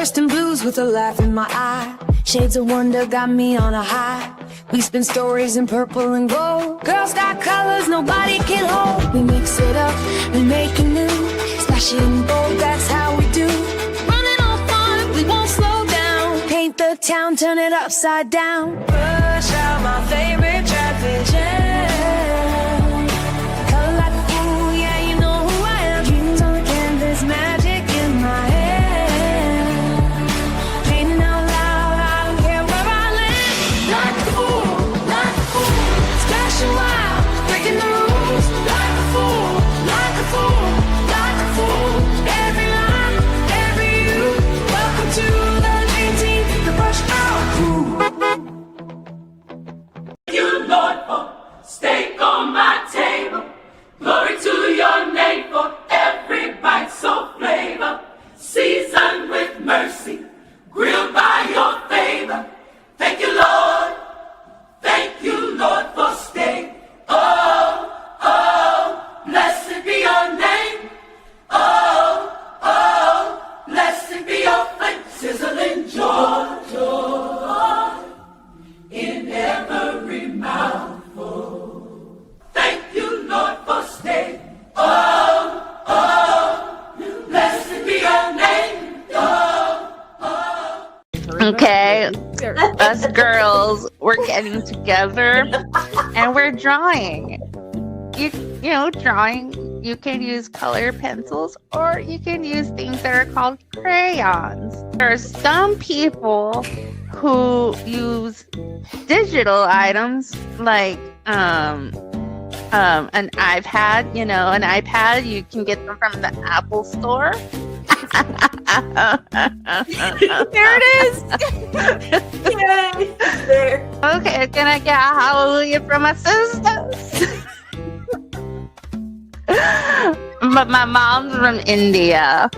bursting blues with a laugh in my eye. Shades of wonder got me on a high. We spin stories in purple and gold. Girls got colors nobody can hold. We mix it up, we make it new. Splash it in gold, that's how we do. Running on fun, we won't slow down. Paint the town, turn it upside down. Push out my favorite traffic jam. Color like a fool, yeah, you know who I am. Dreams on the canvas, magic in my head. Painting out loud, I don't care where I live. Like a fool, like a fool. Splashing wild, breaking the rules. Like a fool, like a fool, like a fool. Every line, every you. Welcome to the dream team, the brush out crew. You, Lord, for steak on my table. Glory to your name for every bite so flavor. Seasoned with mercy, grilled by your favor. Thank you, Lord. Thank you, Lord, for steak. Oh, oh, blessed be your name. Oh, oh, blessed be your flame. Sizzling joy, joy in every mouthful. Thank you, Lord, for steak. Oh, oh, blessed be your name. Oh, oh. Okay, us girls, we're getting together and we're drawing. You know, drawing, you can use color pencils or you can use things that are called crayons. There are some people who use digital items like an iPad. You know, an iPad, you can get them from the Apple store. There it is. Yay. There. Okay, can I get a hallelujah from my sisters? But my mom's from India.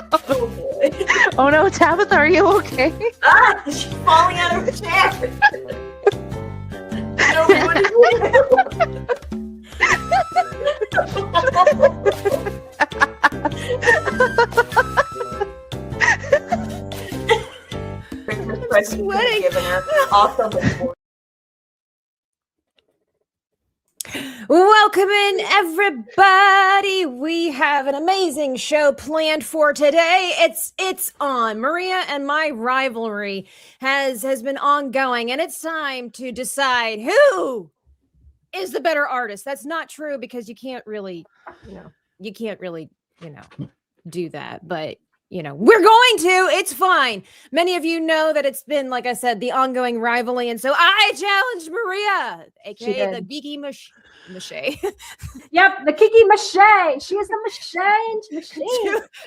Oh boy. Oh no, Tabitha, are you okay? Ah, she's falling out of her chair. I don't know what to do. Christmas present you could have given her. Also before. Welcome in, everybody. We have an amazing show planned for today. It's on. Maria and my rivalry has been ongoing, and it's time to decide who is the better artist. That's not true because you can't really do that. But we're going to. It's fine. Many of you know that it's been, like I said, the ongoing rivalry, and so I challenged Maria, aka the Geeky Crochet. Yep, the Kiki Mache. She is the machine.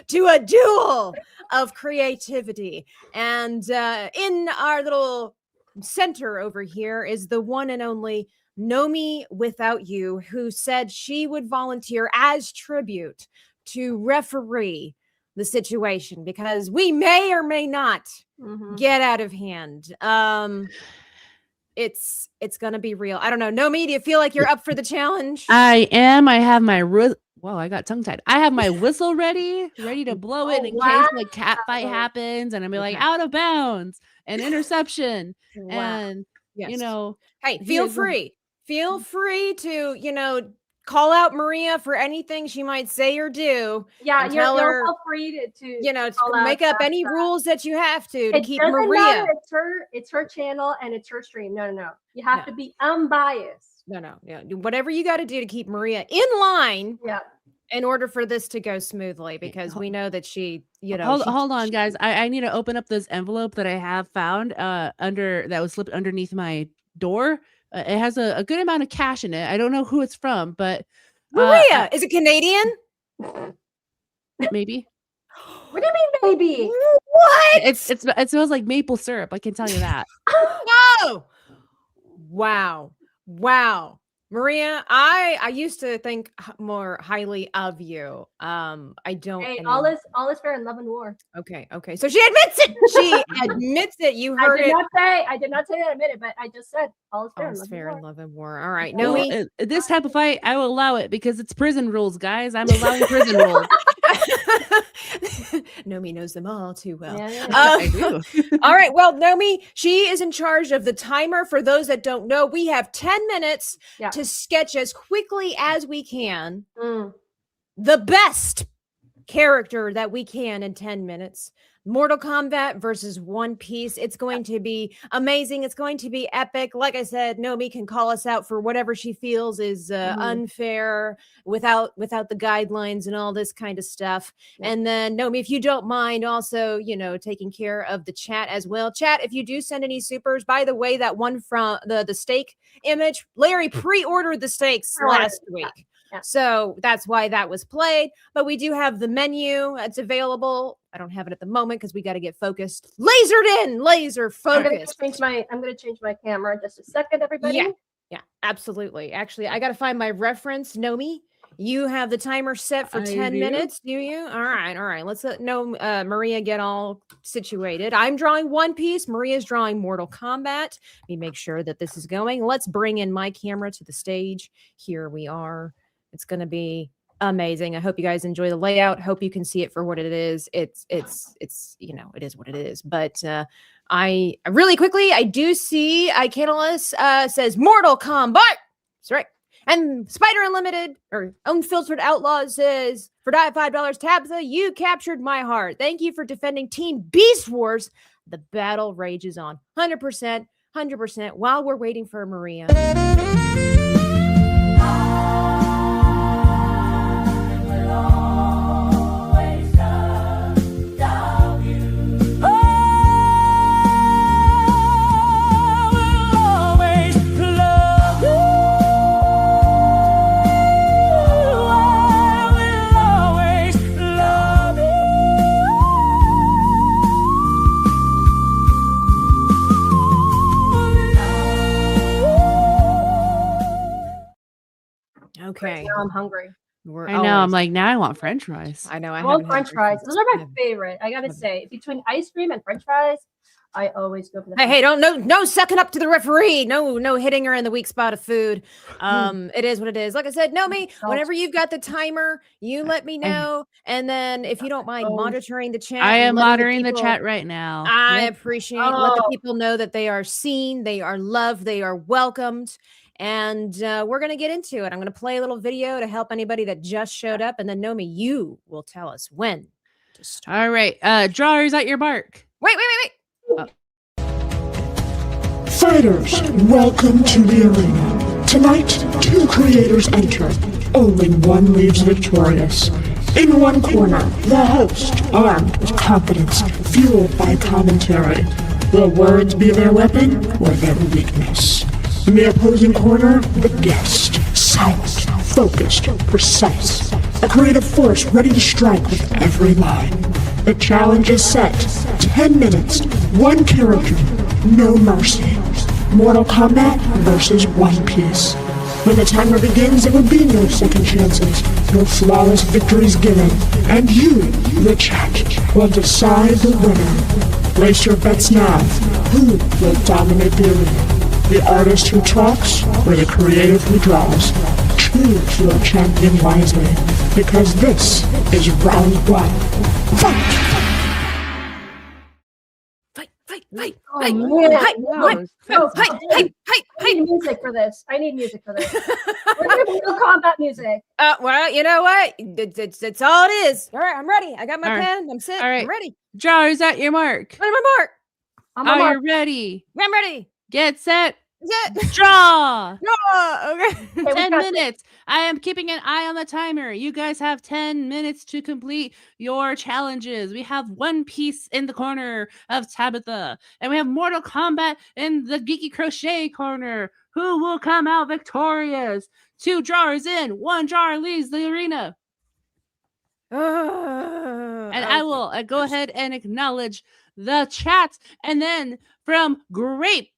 to a duel of creativity. And in our little center over here is the one and only Nomi Without You, who said she would volunteer as tribute to referee the situation because we may or may not get out of hand. It's gonna be real. I don't know. Nomi, do you feel like you're up for the challenge? I am. I have my Whoa, I got tongue tied. I have my whistle ready to blow it in case the cat fight happens, and I'll be like out of bounds and interception. And hey, feel free to call out Maria for anything she might say or do. Yeah, you're her, so free to make up any rules that you have to keep Maria. Matter. It's her channel and it's her stream. No. You have to be unbiased. No. Whatever you got to do to keep Maria in line. Yeah. In order for this to go smoothly, because we know that she, hold on, guys. I need to open up this envelope that I have found that was slipped underneath my door. It has a good amount of cash in it. I don't know who it's from, but Maria, is it Canadian? Maybe. What do you mean, maybe? What? It smells like maple syrup. I can tell you that. Oh, wow. Maria, I used to think more highly of you. I don't. Hey, anymore. all is fair in love and war. Okay. So she admits it. She admits it. You heard it. I did not say that I admit it, but I just said all is fair All's fair in in love and war. All right. Well, Nomi. This type of fight, I will allow it because it's prison rules, guys. I'm allowing prison rules. Nomi knows them all too well. Yeah. I do. All right. Well, Nomi, she is in charge of the timer. For those that don't know, we have 10 minutes Yeah. to sketch as quickly as we can Mm. the best character that we can in 10 minutes. Mortal Kombat versus One Piece. It's going to be amazing. It's going to be epic. Like I said, Nomi can call us out for whatever she feels is unfair without the guidelines and all this kind of stuff. Yeah. And then Nomi, if you don't mind also, taking care of the chat as well. Chat, if you do send any supers, by the way, that one from the steak image, Larry pre-ordered the steaks last week. Yeah. So that's why that was played. But we do have the menu. It's available. I don't have it at the moment because we got to get focused. Laser focused. I'm gonna change my camera in just a second, everybody. Yeah, absolutely. Actually, I got to find my reference. Nomi, you have the timer set for 10 do. minutes, do you? All right. Let's let Maria get all situated. I'm drawing One Piece. Maria's drawing Mortal Kombat. Let me make sure that this is going. Let's bring in my camera to the stage. Here we are. It's going to be amazing. I hope you guys enjoy the layout. Hope you can see it for what it is. It's it is what it is. But I really quickly, I do see Icanalus says Mortal Kombat. That's right. And Spider Unlimited or Unfiltered Outlaw says for $5, Tabitha, you captured my heart. Thank you for defending Team Beast Wars. The battle rages on. 100%, while we're waiting for Maria. Okay. Now I'm hungry. I know. I'm like, now I want French fries. I know. I love French fries. Those are my favorite. I gotta say, between ice cream and French fries, I always go for the. Hey, no sucking up to the referee. No hitting her in the weak spot of food. It is what it is. Like I said, Nomi, whenever you've got the timer, you let me know. And then if you don't mind monitoring the chat. I am monitoring the chat right now. I appreciate let the people know that they are seen, they are loved, they are welcomed. And we're going to get into it. I'm going to play a little video to help anybody that just showed up. And then Nomi, you will tell us when to start. All right. Drawers at your mark. Wait. Fighters, welcome to the arena. Tonight, 2 creators enter. Only one leaves victorious. In one corner, the host, armed with confidence, fueled by commentary. Will words be their weapon or their weakness? In the opposing corner, the guest, silent, focused, precise. A creative force ready to strike with every line. The challenge is set. 10 minutes, 1 character, no mercy. Mortal Kombat versus One Piece. When the timer begins, there will be no second chances, no flawless victories given, and you, the chat, will decide the winner. Place your bets now. Who will dominate the arena? The artist who talks or the creative who draws? Choose your champion wisely, because this is round 1. Fight! Oh, man. I need music for this. Where's the Mortal Kombat music? Well, you know what? It's all it is. All right, I'm ready. I got my pen. I'm sitting. All right. I'm ready. Drawers at your mark. Where's my mark? Are you ready? I'm ready. Get set. Is Draw. okay. 10 minutes. I am keeping an eye on the timer. You guys have 10 minutes to complete your challenges. We have One Piece in the corner of Tabitha, and we have Mortal Kombat in the Geeky Crochet corner. Who will come out victorious? 2 drawers in, 1 drawer leaves the arena. And I will go ahead and acknowledge the chat. And then from Grape,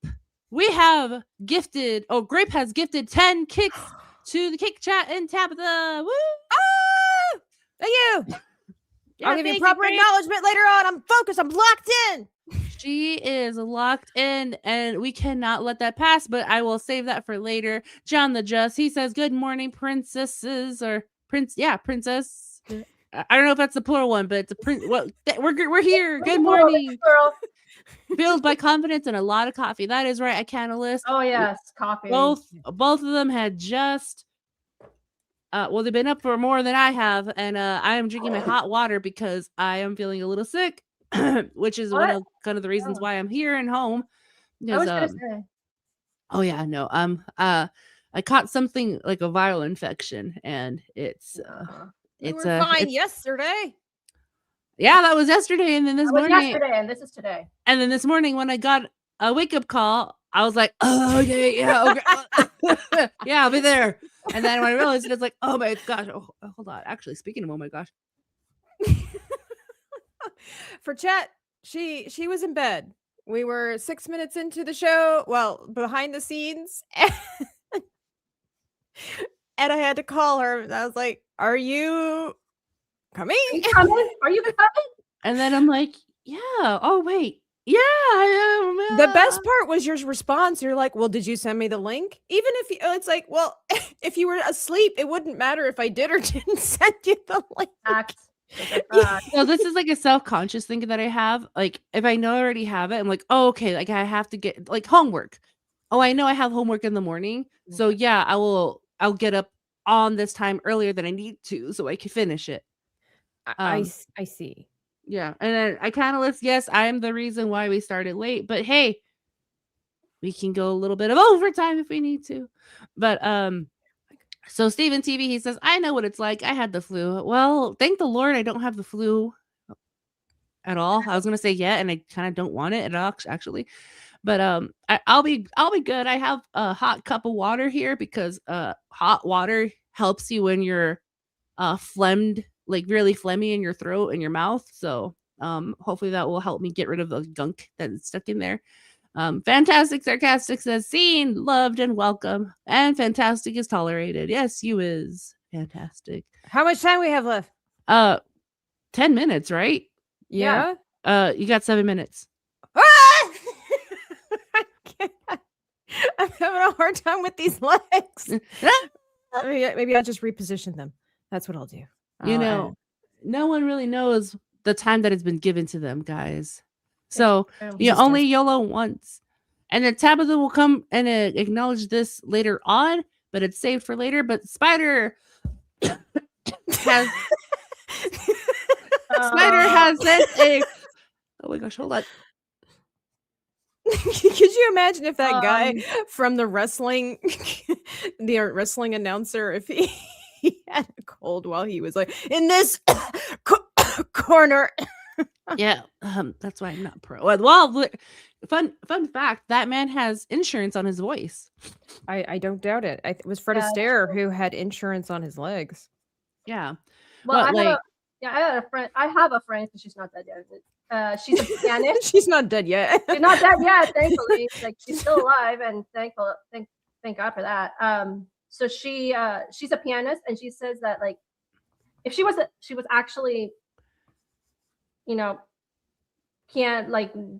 we have gifted, Grape has gifted 10 kicks to the kick chat and Tabitha. Woo! Ah! Thank you. Yeah, I'll give you thank proper Grape. acknowledgement later on. I'm focused. I'm locked in. She is locked in, and we cannot let that pass, but I will save that for later. John the Just, he says, good morning, princesses, or princess. I don't know if that's the plural one, but it's a prince. Well, we're here. Good morning. Girl. Fueled by confidence and a lot of coffee. That is right. I can't list. Oh yes, coffee. Both of them had just they've been up for more than I have, and I am drinking my hot water because I am feeling a little sick, which is one of kind of the reasons why I'm here and home. I was Because, gonna say. oh yeah, no, I caught something like a viral infection, and it's We were fine yesterday. yeah, that was yesterday, and then this That was morning, yesterday, and this is today. and then this morning when I got a wake up call, I was like, oh yeah, okay, yeah, I'll be there. And then when I realized it, it's like, oh my gosh, hold on. Actually, speaking of, oh my gosh, For chat, she was in bed. We were 6 minutes into the show, well, behind the scenes, and I had to call her. And I was like, "Are you coming?" Are you coming? Are you coming? and then I'm like, yeah, oh wait, yeah, I am. The best part was your response. You're like, "Well, did you send me the link?" Even if it's like, well, if you were asleep, it wouldn't matter if I did or didn't send you the link. Act. So this is like a self-conscious thing that I have. Like if I know I already have it, I'm like, oh, okay, like I have to get like homework. Oh, I know I have homework in the morning. So yeah, I'll get up on this time earlier than I need to so I can finish it. I see. Yeah. And then I kind of list, yes, I am the reason why we started late, but hey, we can go a little bit of overtime if we need to. But so Steven TV, he says, I know what it's like. I had the flu. Well, thank the Lord I don't have the flu at all. I was gonna say yeah, and I kind of don't want it at all, actually. But I'll be good. I have a hot cup of water here because hot water helps you when you're phlegmed, like really phlegmy in your throat and your mouth. So hopefully that will help me get rid of the gunk that's stuck in there. Fantastic Sarcastic says, seen, loved, and welcome. And Fantastic is tolerated. Yes, you is. Fantastic. How much time we have left? 10 minutes, right? Yeah. You got 7 minutes. Ah! I'm having a hard time with these legs. Maybe I'll just reposition them. That's what I'll do. You know, no one really knows the time that has been given to them, guys. So you only YOLO once. And then Tabitha will come and acknowledge this later on, but it's saved for later. But Spider has sent a oh my gosh, hold on. Could you imagine if that guy from the wrestling announcer, if he had a cold while he was like in this corner? Yeah, that's why I'm not pro. Well, fun fact: that man has insurance on his voice. I don't doubt it. It was Fred Astaire who had insurance on his legs. Yeah. Well, I have a friend. I have a friend because she's not dead yet. She's a pianist. She's not dead yet. She's not dead yet, thankfully. Like she's still alive, and thank God for that. So she's a pianist, and she says that like if she was actually, you know,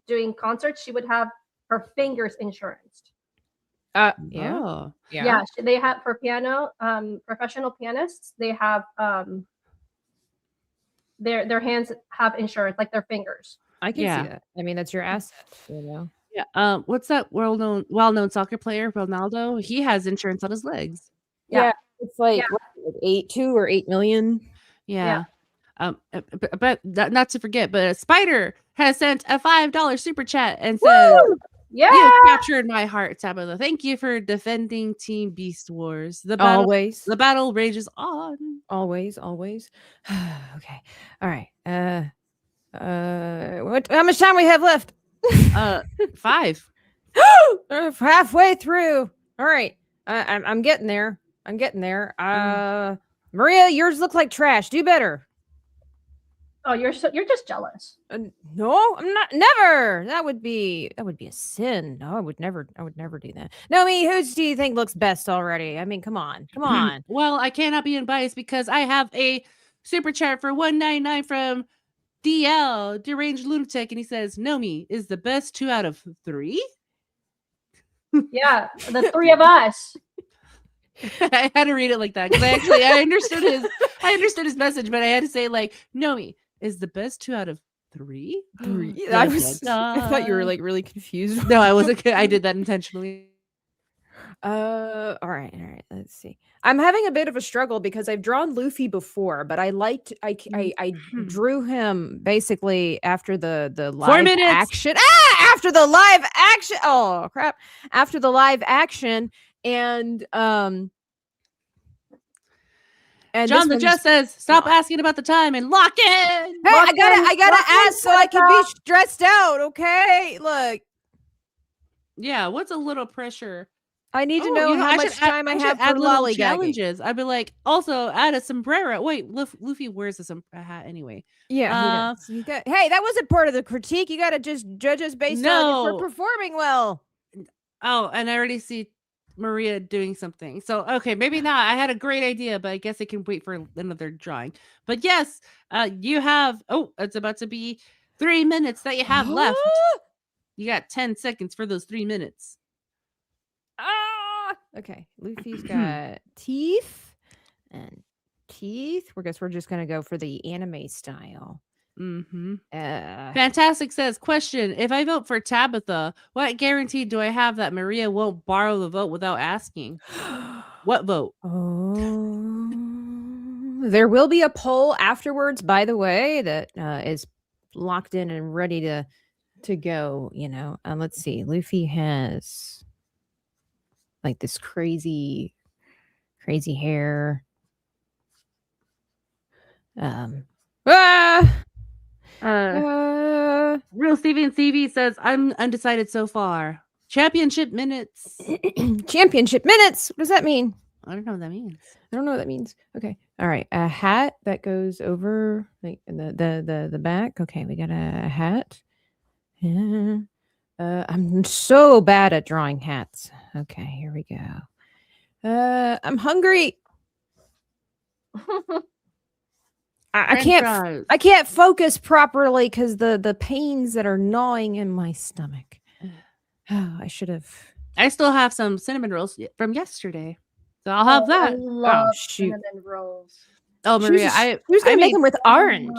doing concerts, she would have her fingers insuranced. Yeah. They have for piano, professional pianists, they have their hands have insurance, like their fingers. I can see that. I mean, that's your asset, you know. Yeah. What's that well-known soccer player, Ronaldo? He has insurance on his legs. Yeah. It's like 2 or 8 million. Yeah. But not to forget, but Spider has sent a $5 super chat and says, yeah, you captured my heart, Tabitha. Thank you for defending Team Beast Wars. The battle rages on. Always. Okay. All right. How much time we have left? 5. Halfway through. All right. I'm getting there. Maria, yours look like trash. Do better. Oh, you're just jealous. No, I'm not. Never. That would be a sin. No, I would never do that. Nomi, who do you think looks best already? I mean, come on. Well, I cannot be unbiased because I have a super chat for 199 from DL, Deranged Lunatic, and he says Nomi is the best 2 out of 3. Yeah, the 3 of us. I had to read it like that because I understood his message, but I had to say like Nomi is the best 2 out of 3. I thought you were like really confused. No, I wasn't. I did that intentionally. All right. Let's see. I'm having a bit of a struggle because I've drawn Luffy before, but I drew him basically after the live 4 minutes. action. After the live action. Oh crap! After the live action, and John the Just says, "Stop asking about the time and lock in." Hey, I gotta ask so I can be stressed out. Okay, look. Yeah, what's a little pressure? I need to know how much time I have for lollygagging. Challenges. I'd be like, also add a sombrero. Wait, Luffy wears a hat anyway. Yeah, he does. Hey, that wasn't part of the critique. You got to just judge us based on if we're performing well. Oh, and I already see Maria doing something. So, okay, maybe not. I had a great idea, but I guess I can wait for another drawing. But yes, you have, it's about to be 3 minutes that you have left. You got 10 seconds for those 3 minutes. Okay, Luffy's got teeth and teeth. We're just gonna go for the anime style. Fantastic says, question: if I vote for Tabitha, what guarantee do I have that Maria won't borrow the vote without asking? What vote? Oh, there will be a poll afterwards, by the way, that is locked in and ready to go. You know, let's see. Luffy has like this crazy hair. Real Steven CV says, I'm undecided so far. Championship minutes. Championship minutes. What does that mean? I don't know what that means. I don't know what that means. Okay. All right. A hat that goes over like the back. Okay, we got a hat. Yeah. I'm so bad at drawing hats. Okay, here we go. I'm hungry. I can't focus properly because the pains that are gnawing in my stomach. Oh, I should have. I still have some cinnamon rolls from yesterday, so I'll have that. I love shoot. cinnamon rolls. Oh, Maria, who's gonna make them with orange?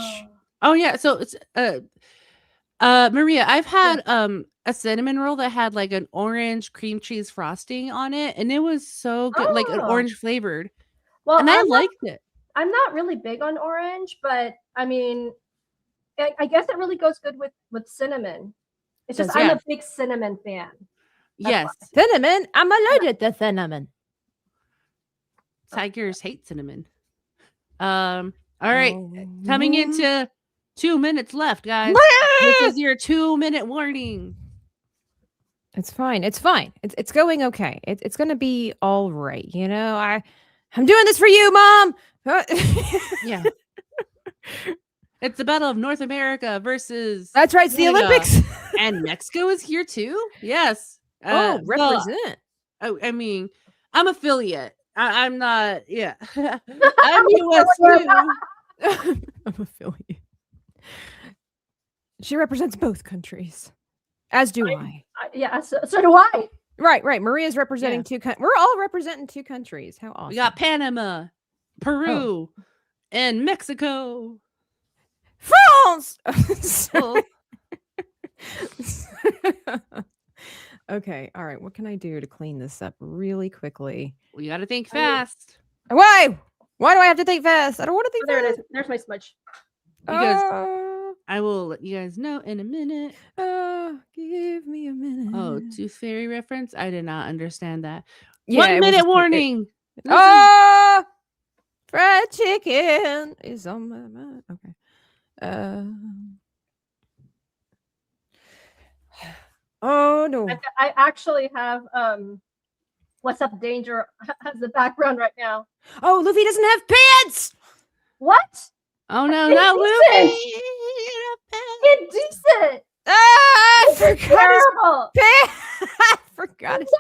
Oh yeah, so it's Maria, I've had a cinnamon roll that had like an orange cream cheese frosting on it, and it was so good, like an orange flavored. Well, and I liked it. I'm not really big on orange, but I mean, I guess it really goes good with cinnamon. It's just I'm a big cinnamon fan. Yes, cinnamon. I'm allergic to cinnamon. Tigers hate cinnamon. All right, coming into 2 minutes left, guys. This is your 2-minute warning. It's fine. It's fine. It's going okay. It's gonna be all right. You know, I'm doing this for you, Mom. Yeah. It's the Battle of North America versus. That's right. It's the Olympics. And Mexico is here too. Yes. Represent. I mean, I'm affiliate. I'm not. Yeah. I'm US too. I'm affiliate. She represents both countries, as do I. Yeah, so do I. Right. Maria's representing two countries. We're all representing two countries. How awesome. We got Panama, Peru, and Mexico. France! Okay, all right. What can I do to clean this up really quickly? Well, you got to think fast. Why? Why do I have to think fast? I don't want to think fast. There it is. There's my smudge. Because I will let you guys know in a minute. Give me a minute. Oh, Tooth Fairy reference? I did not understand that. Yeah, 1 minute warning. Fried chicken is on my mind. Okay. Oh no. I actually have What's Up Danger as the background right now. Oh, Luffy doesn't have pants. What? Oh no, not Indecent. Luffy! Indecent. Ah, I forgot his Terrible. pants. I forgot his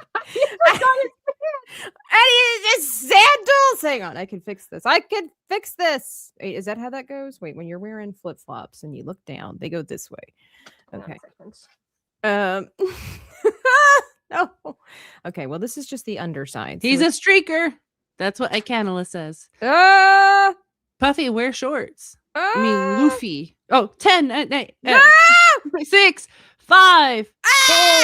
And his sandals. Hang on, I can fix this. I can fix this. Wait, is that how that goes? Wait, when you're wearing flip flops and you look down, they go this way. Okay. No. Okay. Well, this is just the underside. He's a streaker. That's what Icanala says. Ah. Puffy, wear shorts. Ah. I mean, Luffy. Oh, 10, 6, 5,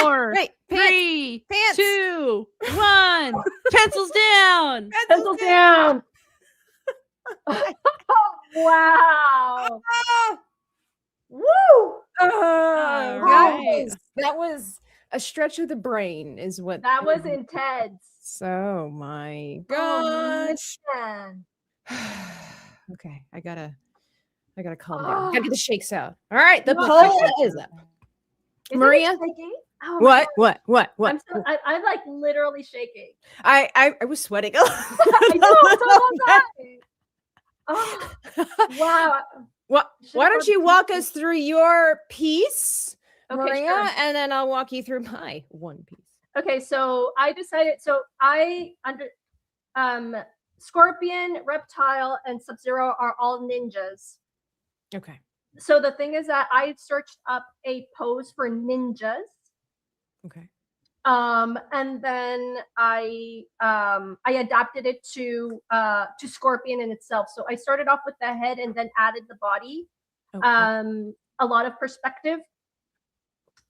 4, Wait, pants, 3, pants. 2, 1. Pencils down. Pencils down. Wow. Ah. Woo. right. That was a stretch of the brain, is what That was intense. So my Oh, gosh. man. Okay, I gotta calm down. Gotta get the shakes out. All right, the No, poll okay. is up. Isn't Maria? it shaking? Oh my What? God. What? I'm like literally shaking. I was sweating. I know, so was I. Oh, wow. Why don't you walk us through your piece, Okay, Maria, sure. and then I'll walk you through my one piece. Okay, so I decided. So I Scorpion, Reptile, and Sub-Zero are all ninjas. Okay. So the thing is that I searched up a pose for ninjas. Okay. And then I adapted it to Scorpion in itself. So I started off with the head and then added the body. Okay. A lot of perspective.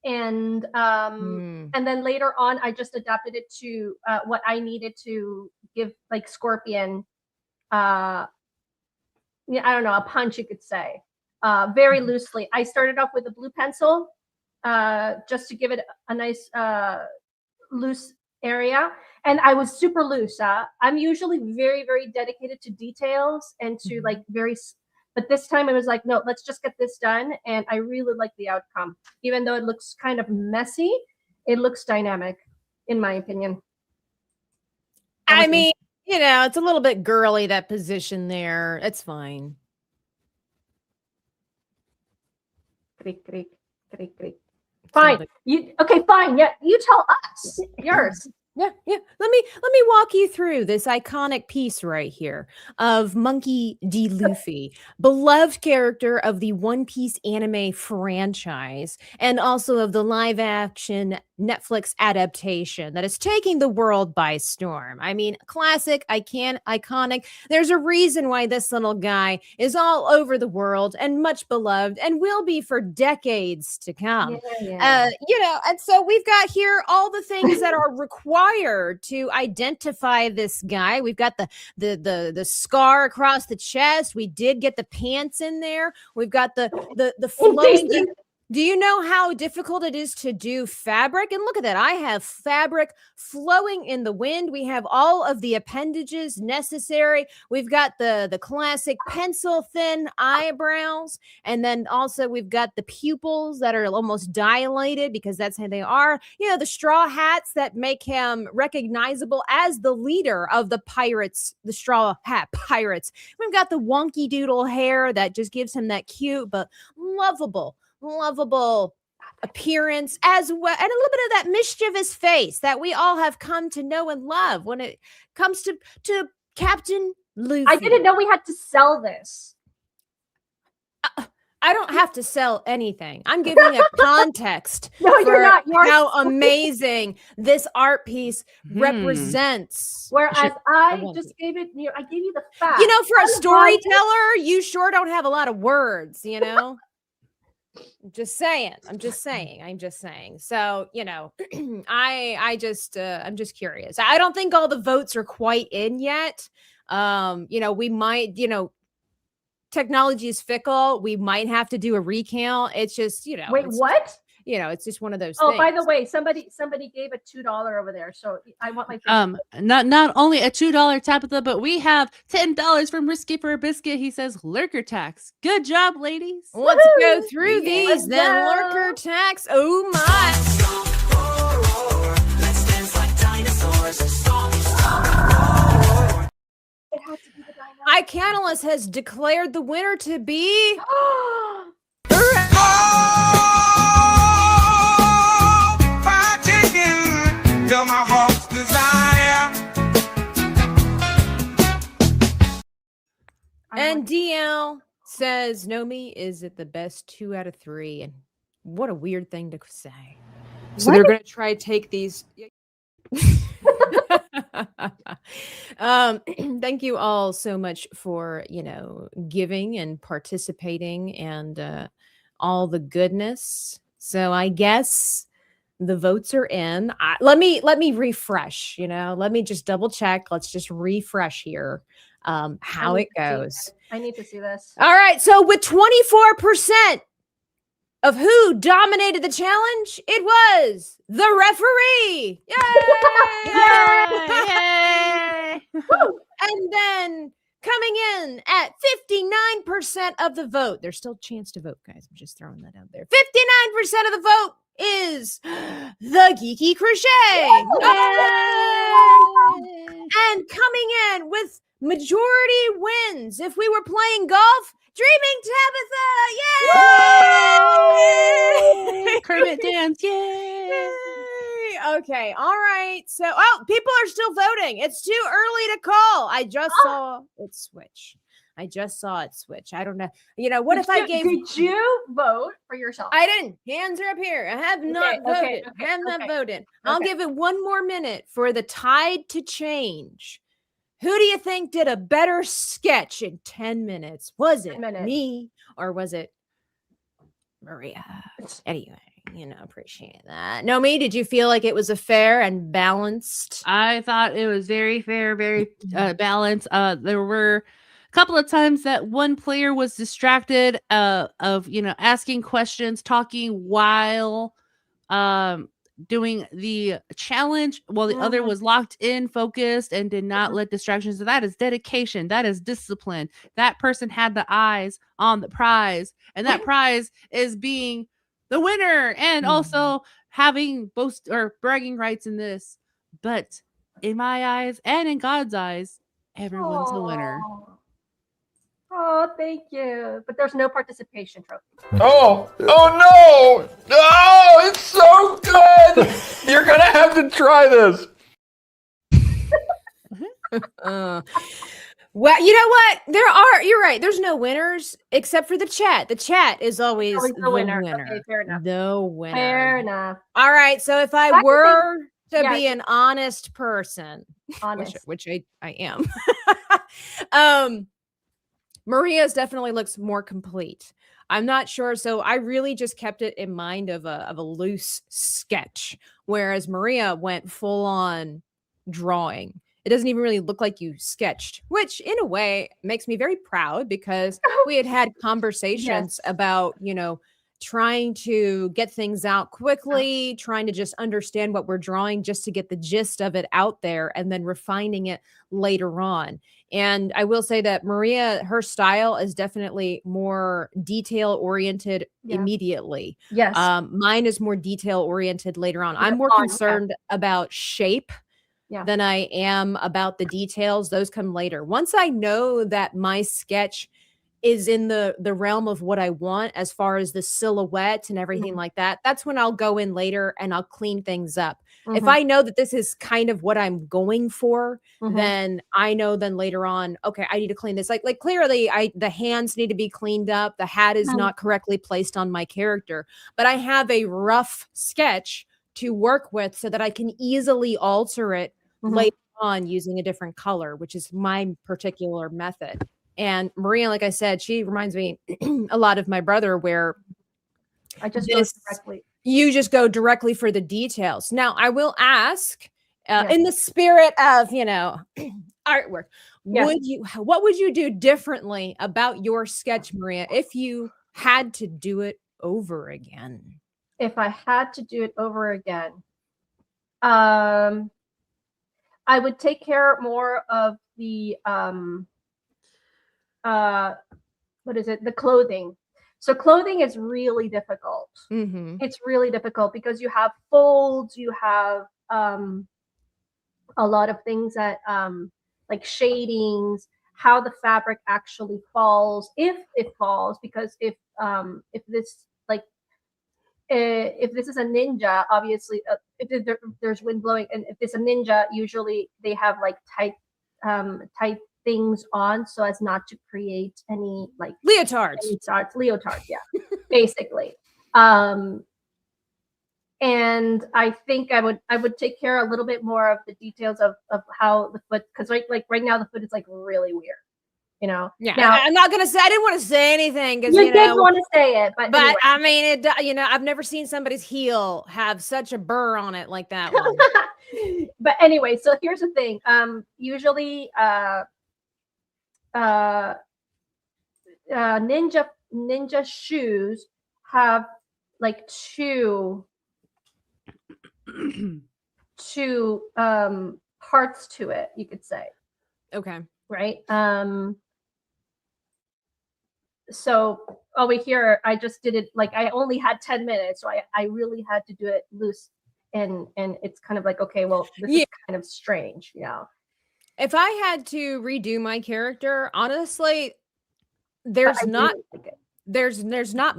And and then later on I just adapted it to what I needed to give like Scorpion I don't know, a punch, you could say. Very loosely. I started off with a blue pencil just to give it a nice loose area, and I was super loose. I'm usually very, very dedicated to details and to like but this time it was like, no, let's just get this done, and I really like the outcome. Even though it looks kind of messy, it looks dynamic, in my opinion. I mean, you know, it's a little bit girly, that position there. It's fine. Creak, creak, creak, creak. Fine. Fine. Yeah, you tell us. Yours. Yeah. Let me walk you through this iconic piece right here of Monkey D. Luffy, beloved character of the One Piece anime franchise, and also of the live-action Netflix adaptation that is taking the world by storm. I mean, classic, iconic. There's a reason why this little guy is all over the world and much beloved, and will be for decades to come. You know, and so we've got here all the things that are required to identify this guy. We've got the scar across the chest. We did get the pants in there. We've got the flowing. Do you know how difficult it is to do fabric? And look at that. I have fabric flowing in the wind. We have all of the appendages necessary. We've got the classic pencil thin eyebrows. And then also we've got the pupils that are almost dilated because that's how they are. You know, the straw hats that make him recognizable as the leader of the pirates, the Straw Hat Pirates. We've got the wonky doodle hair that just gives him that cute but lovable appearance as well, and a little bit of that mischievous face that we all have come to know and love when it comes to Captain Luffy. I didn't know we had to sell this. I don't have to sell anything. I'm giving a context No, you're not. You're how amazing this art piece represents. Whereas I just gave it, I gave you the facts. You know, for a storyteller, you sure don't have a lot of words, you know? I'm just saying. So, you know, I'm just curious. I don't think all the votes are quite in yet. You know, we might, you know, technology is fickle. We might have to do a recount. It's just, you know. Wait, what? You know, it's just one of those things. Oh, by the way, somebody gave a $2 over there. So I want my not only a $2 Tabitha, but we have $10 from Risky for a Biscuit. He says lurker tax. Good job, ladies. Let's go through these then. Lurker tax. Oh my. Let's dance like dinosaurs. iCanalis has declared the winner to be and DL says Nomi is at the best 2 out of 3. And what a weird thing to say. So they're going to try to take these. Thank you all so much for, giving and participating and all the goodness. So I guess the votes are in. Let me refresh, let me just double check. Let's just refresh here how it goes. I need to see this. All right. So with 24% of who dominated the challenge, it was the referee. Yay! Yay! And then coming in at 59% of the vote, there's still a chance to vote, guys. I'm just throwing that out there. 59% of the vote is the Geeky Crochet. And coming in with majority wins, if we were playing golf, Dreaming Tabitha. Yay! Kermit dance. Yay! Yay! Okay, all right. So, people are still voting. It's too early to call. I just saw it switch. I don't know. What if I gave? Did you vote for yourself? I didn't. Hands are up here. I have not voted. I have not voted. I'll give it one more minute for the tide to change. Who do you think did a better sketch in 10 minutes? Was it me or was it Maria? Anyway, appreciate that. Nomi, did you feel like it was a fair and balanced? I thought it was very fair, very balanced. There were a couple of times that one player was distracted of asking questions, talking while doing the challenge, while the other was locked in, focused, and did not let distractions. So that is dedication. That is discipline. That person had the eyes on the prize, and that prize is being the winner and also having boast or bragging rights in this. But in my eyes and in God's eyes, everyone's a winner. Oh, thank you. But there's no participation trophy. Oh no! Oh, it's so good! You're gonna have to try this. Well, you know what? You're right. There's no winners except for the chat. The chat is always the winner. Okay, fair enough. The winner. Fair enough. All right. So if I were to be an honest person, which I am, Maria's definitely looks more complete. I'm not sure. So I really just kept it in mind of a loose sketch, whereas Maria went full on drawing. It doesn't even really look like you sketched, which in a way makes me very proud because we had conversations about, trying to get things out quickly, trying to just understand what we're drawing just to get the gist of it out there and then refining it later on. And I will say that Maria, her style is definitely more detail oriented immediately. Yes. Mine is more detail oriented later on. I'm more concerned about shape than I am about the details. Those come later. Once I know that my sketch is in the realm of what I want as far as the silhouette and everything like that, that's when I'll go in later and I'll clean things up. If I know that this is kind of what I'm going for, then I know then later on, okay, I need to clean this. Like clearly the hands need to be cleaned up. The hat is not correctly placed on my character, but I have a rough sketch to work with so that I can easily alter it later on using a different color, which is my particular method. And Maria, like I said, she reminds me a lot of my brother, where I just go directly. You just go directly for the details. Now, I will ask, in the spirit of, artwork, what would you do differently about your sketch, Maria, if you had to do it over again? If I had to do it over again, I would take care more of the the clothing. So clothing is really difficult. It's really difficult because you have folds, you have a lot of things that like shadings, how the fabric actually falls, if it falls, because if this like if this is a ninja, obviously if there's wind blowing, and if it's a ninja, usually they have like tight things on so as not to create any like Leotards. Leotards, yeah, basically. And I think I would take care a little bit more of the details of how the foot, because right now the foot is like really weird, you know. Yeah, now, I'm not gonna say. I didn't want to say anything because you didn't want to say it, but anyway. I mean, it. You know, I've never seen somebody's heel have such a burr on it like that one. But anyway, so here's the thing. Usually, ninja shoes have like two parts to it, you could say. Okay. Right. So over here, I just did it like I only had 10 minutes, so I really had to do it loose, and it's kind of like, okay, well, this is kind of strange, you know. If I had to redo my character, honestly, there's not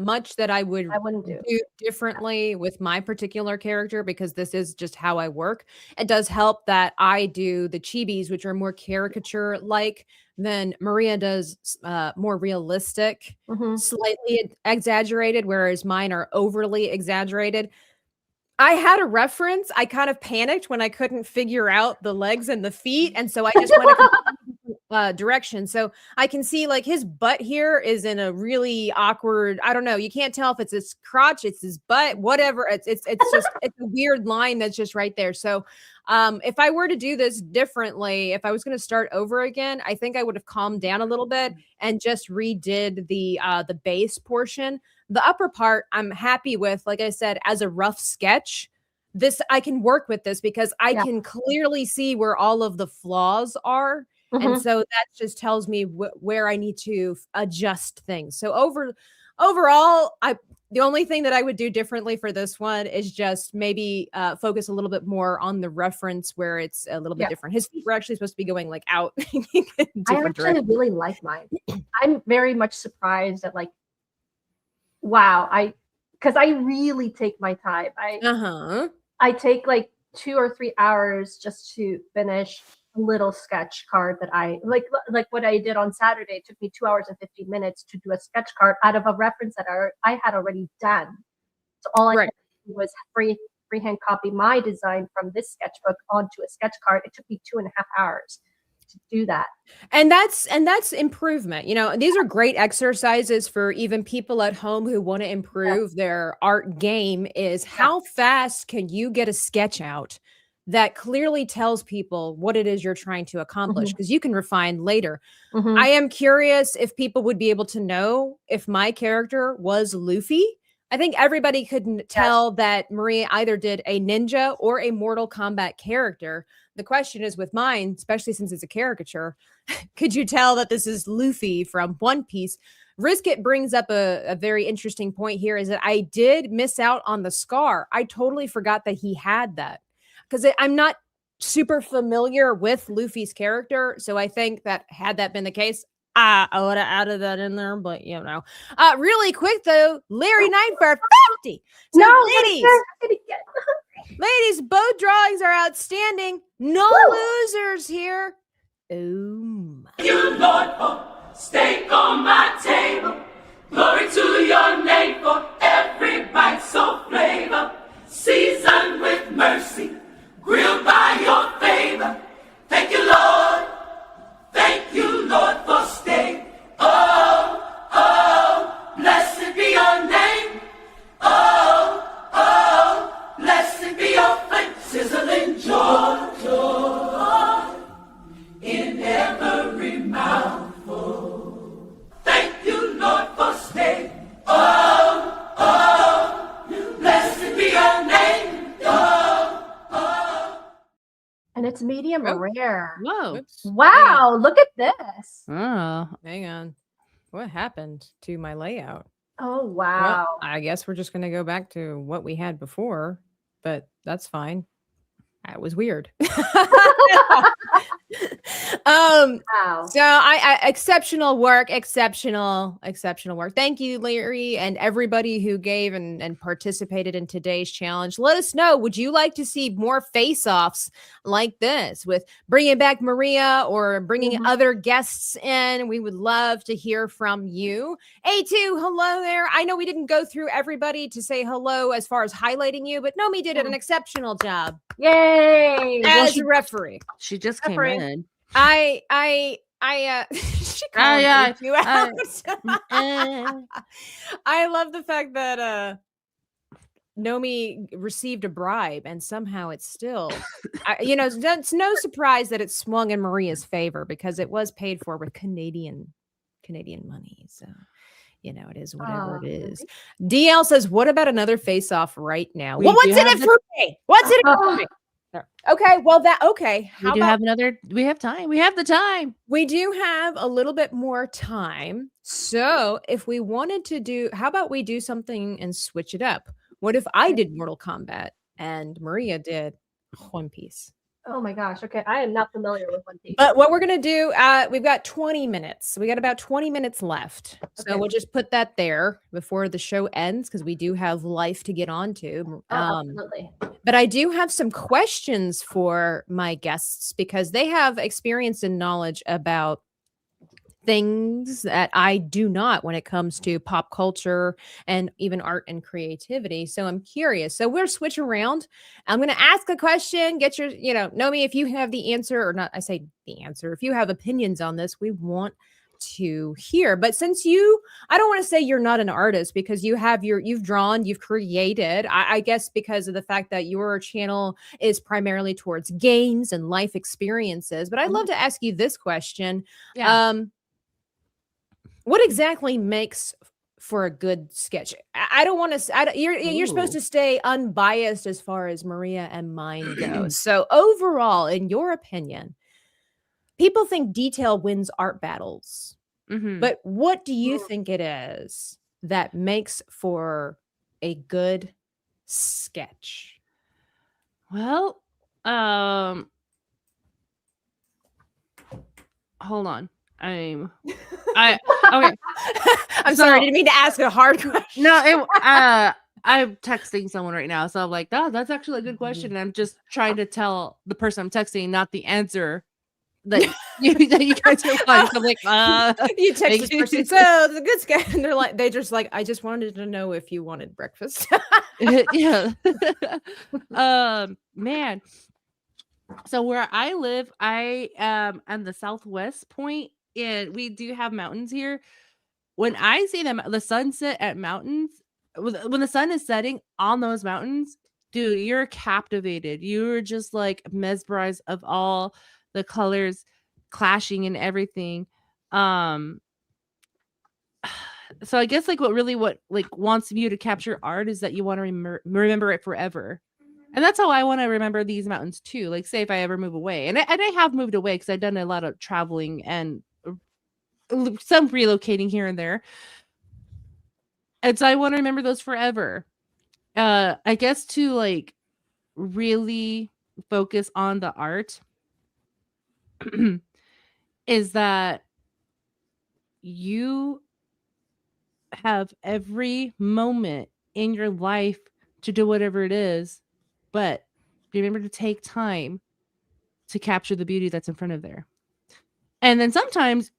much that I wouldn't do differently with my particular character, because this is just how I work. It does help that I do the chibis, which are more caricature like, than Maria does more realistic, slightly exaggerated, whereas mine are overly exaggerated. I had a reference. I kind of panicked when I couldn't figure out the legs and the feet, and so I just went a completely direction. So I can see like his butt here is in a really awkward, I don't know, you can't tell if it's his crotch, it's his butt, whatever. It's just it's a weird line that's just right there. So if I were to do this differently, if I was going to start over again, I think I would have calmed down a little bit and just redid the base portion. The upper part I'm happy with, like I said, as a rough sketch. This I can work with this because I can clearly see where all of the flaws are. And so that just tells me where I need to adjust things. So overall, the only thing that I would do differently for this one is just maybe focus a little bit more on the reference where it's a little bit different. His feet were actually supposed to be going like out. I actually really like mine. I'm very much surprised that like, wow, because I really take my time. I take like 2 or 3 hours just to finish a little sketch card that I like what I did on Saturday. It took me 2 hours and 15 minutes to do a sketch card out of a reference that I had already done. So all I had to do was freehand copy my design from this sketchbook onto a sketch card. It took me 2.5 hours to do that. And that's improvement. You know, these are great exercises for even people at home who want to improve their art game. Is how fast can you get a sketch out that clearly tells people what it is you're trying to accomplish, because you can refine later. I am curious if people would be able to know if my character was Luffy. I think everybody could tell that Maria either did a ninja or a Mortal Kombat character. The question is with mine, especially since it's a caricature, could you tell that this is Luffy from One Piece? Riskit brings up a very interesting point here, is that I did miss out on the scar. I totally forgot that he had that, because I'm not super familiar with Luffy's character. So I think that had that been the case, I would have added that in there, but you know. Really quick though, Larry Knight for 50. So ladies, both drawings are outstanding. No losers here. Oh my. You, Lord, for steak on my table. Glory to your name for every bite so flavor. Seasoned with mercy, grilled by your favor. Thank you, Lord. Thank you, Lord, for steak. Oh, oh, blessed be your name. Oh, oh, blessed be your flame, sizzling joy, joy in every mouthful. Thank you, Lord, for steak. Oh, oh, blessed be your name. Oh, oh. And it's medium rare. Whoa. Wow, look at this. Oh. Hang on. What happened to my layout? Oh, wow. Well, I guess we're just going to go back to what we had before, but that's fine. That was weird. Wow. So I exceptional work. Thank you, Larry, and everybody who gave and participated in today's challenge. Let us know, would you like to see more face-offs like this with bringing back Maria or bringing other guests in? We would love to hear from you. A2, hello there. I know we didn't go through everybody to say hello as far as highlighting you, but Nomi did an exceptional job. Yay! As a referee. She just came Referee. in. She called you out. I love the fact that Nomi received a bribe and somehow it's still it's no surprise that it swung in Maria's favor because it was paid for with Canadian money. So it is whatever it is. DL says, what about another face-off right now? We Well, what's do in have it the- for me? What's in it for me? Okay, well We have time. We have the time. We do have a little bit more time. So if we wanted to do, how about we do something and switch it up? What if I did Mortal Kombat and Maria did One Piece? Oh my gosh. Okay. I am not familiar with One Piece. But what we're going to do, we've got 20 minutes. We got about 20 minutes left. So Okay. we'll just put that there before the show ends because we do have life to get on to. Absolutely. But I do have some questions for my guests because they have experience and knowledge about things that I do not when it comes to pop culture and even art and creativity. So I'm curious. So we'll switch around. I'm going to ask a question, get your, Nomi, if you have the answer or not, I say the answer. If you have opinions on this, we want to hear. But since I don't want to say you're not an artist because you've drawn, you've created, I guess because of the fact that your channel is primarily towards games and life experiences. But I'd love to ask you this question. Yeah. What exactly makes for a good sketch? I don't want to. You're supposed to stay unbiased as far as Maria and mine go. So overall, in your opinion, people think detail wins art battles. But what do you think it is that makes for a good sketch? Well, hold on. Okay. I'm sorry, I didn't mean to ask a hard question. No, I'm texting someone right now, so I'm like, oh, that's actually a good question. And I'm just trying to tell the person I'm texting not the answer that you guys are like. I'm like, you text this person, so the good sketch, and they just like, I just wanted to know if you wanted breakfast. yeah. Man. So where I live, I am on the southwest point, and we do have mountains here. When I see the sunset at mountains, when the sun is setting on those mountains, dude, you're captivated. You're just like mesmerized of all the colors clashing and everything. So I guess like what wants you to capture art is that you want to remember it forever. And that's how I want to remember these mountains too. Like, say if I ever move away, and I have moved away because I've done a lot of traveling and some relocating here and there. And so I want to remember those forever. I guess to like really focus on the art is that you have every moment in your life to do whatever it is, but remember to take time to capture the beauty that's in front of there. And then sometimes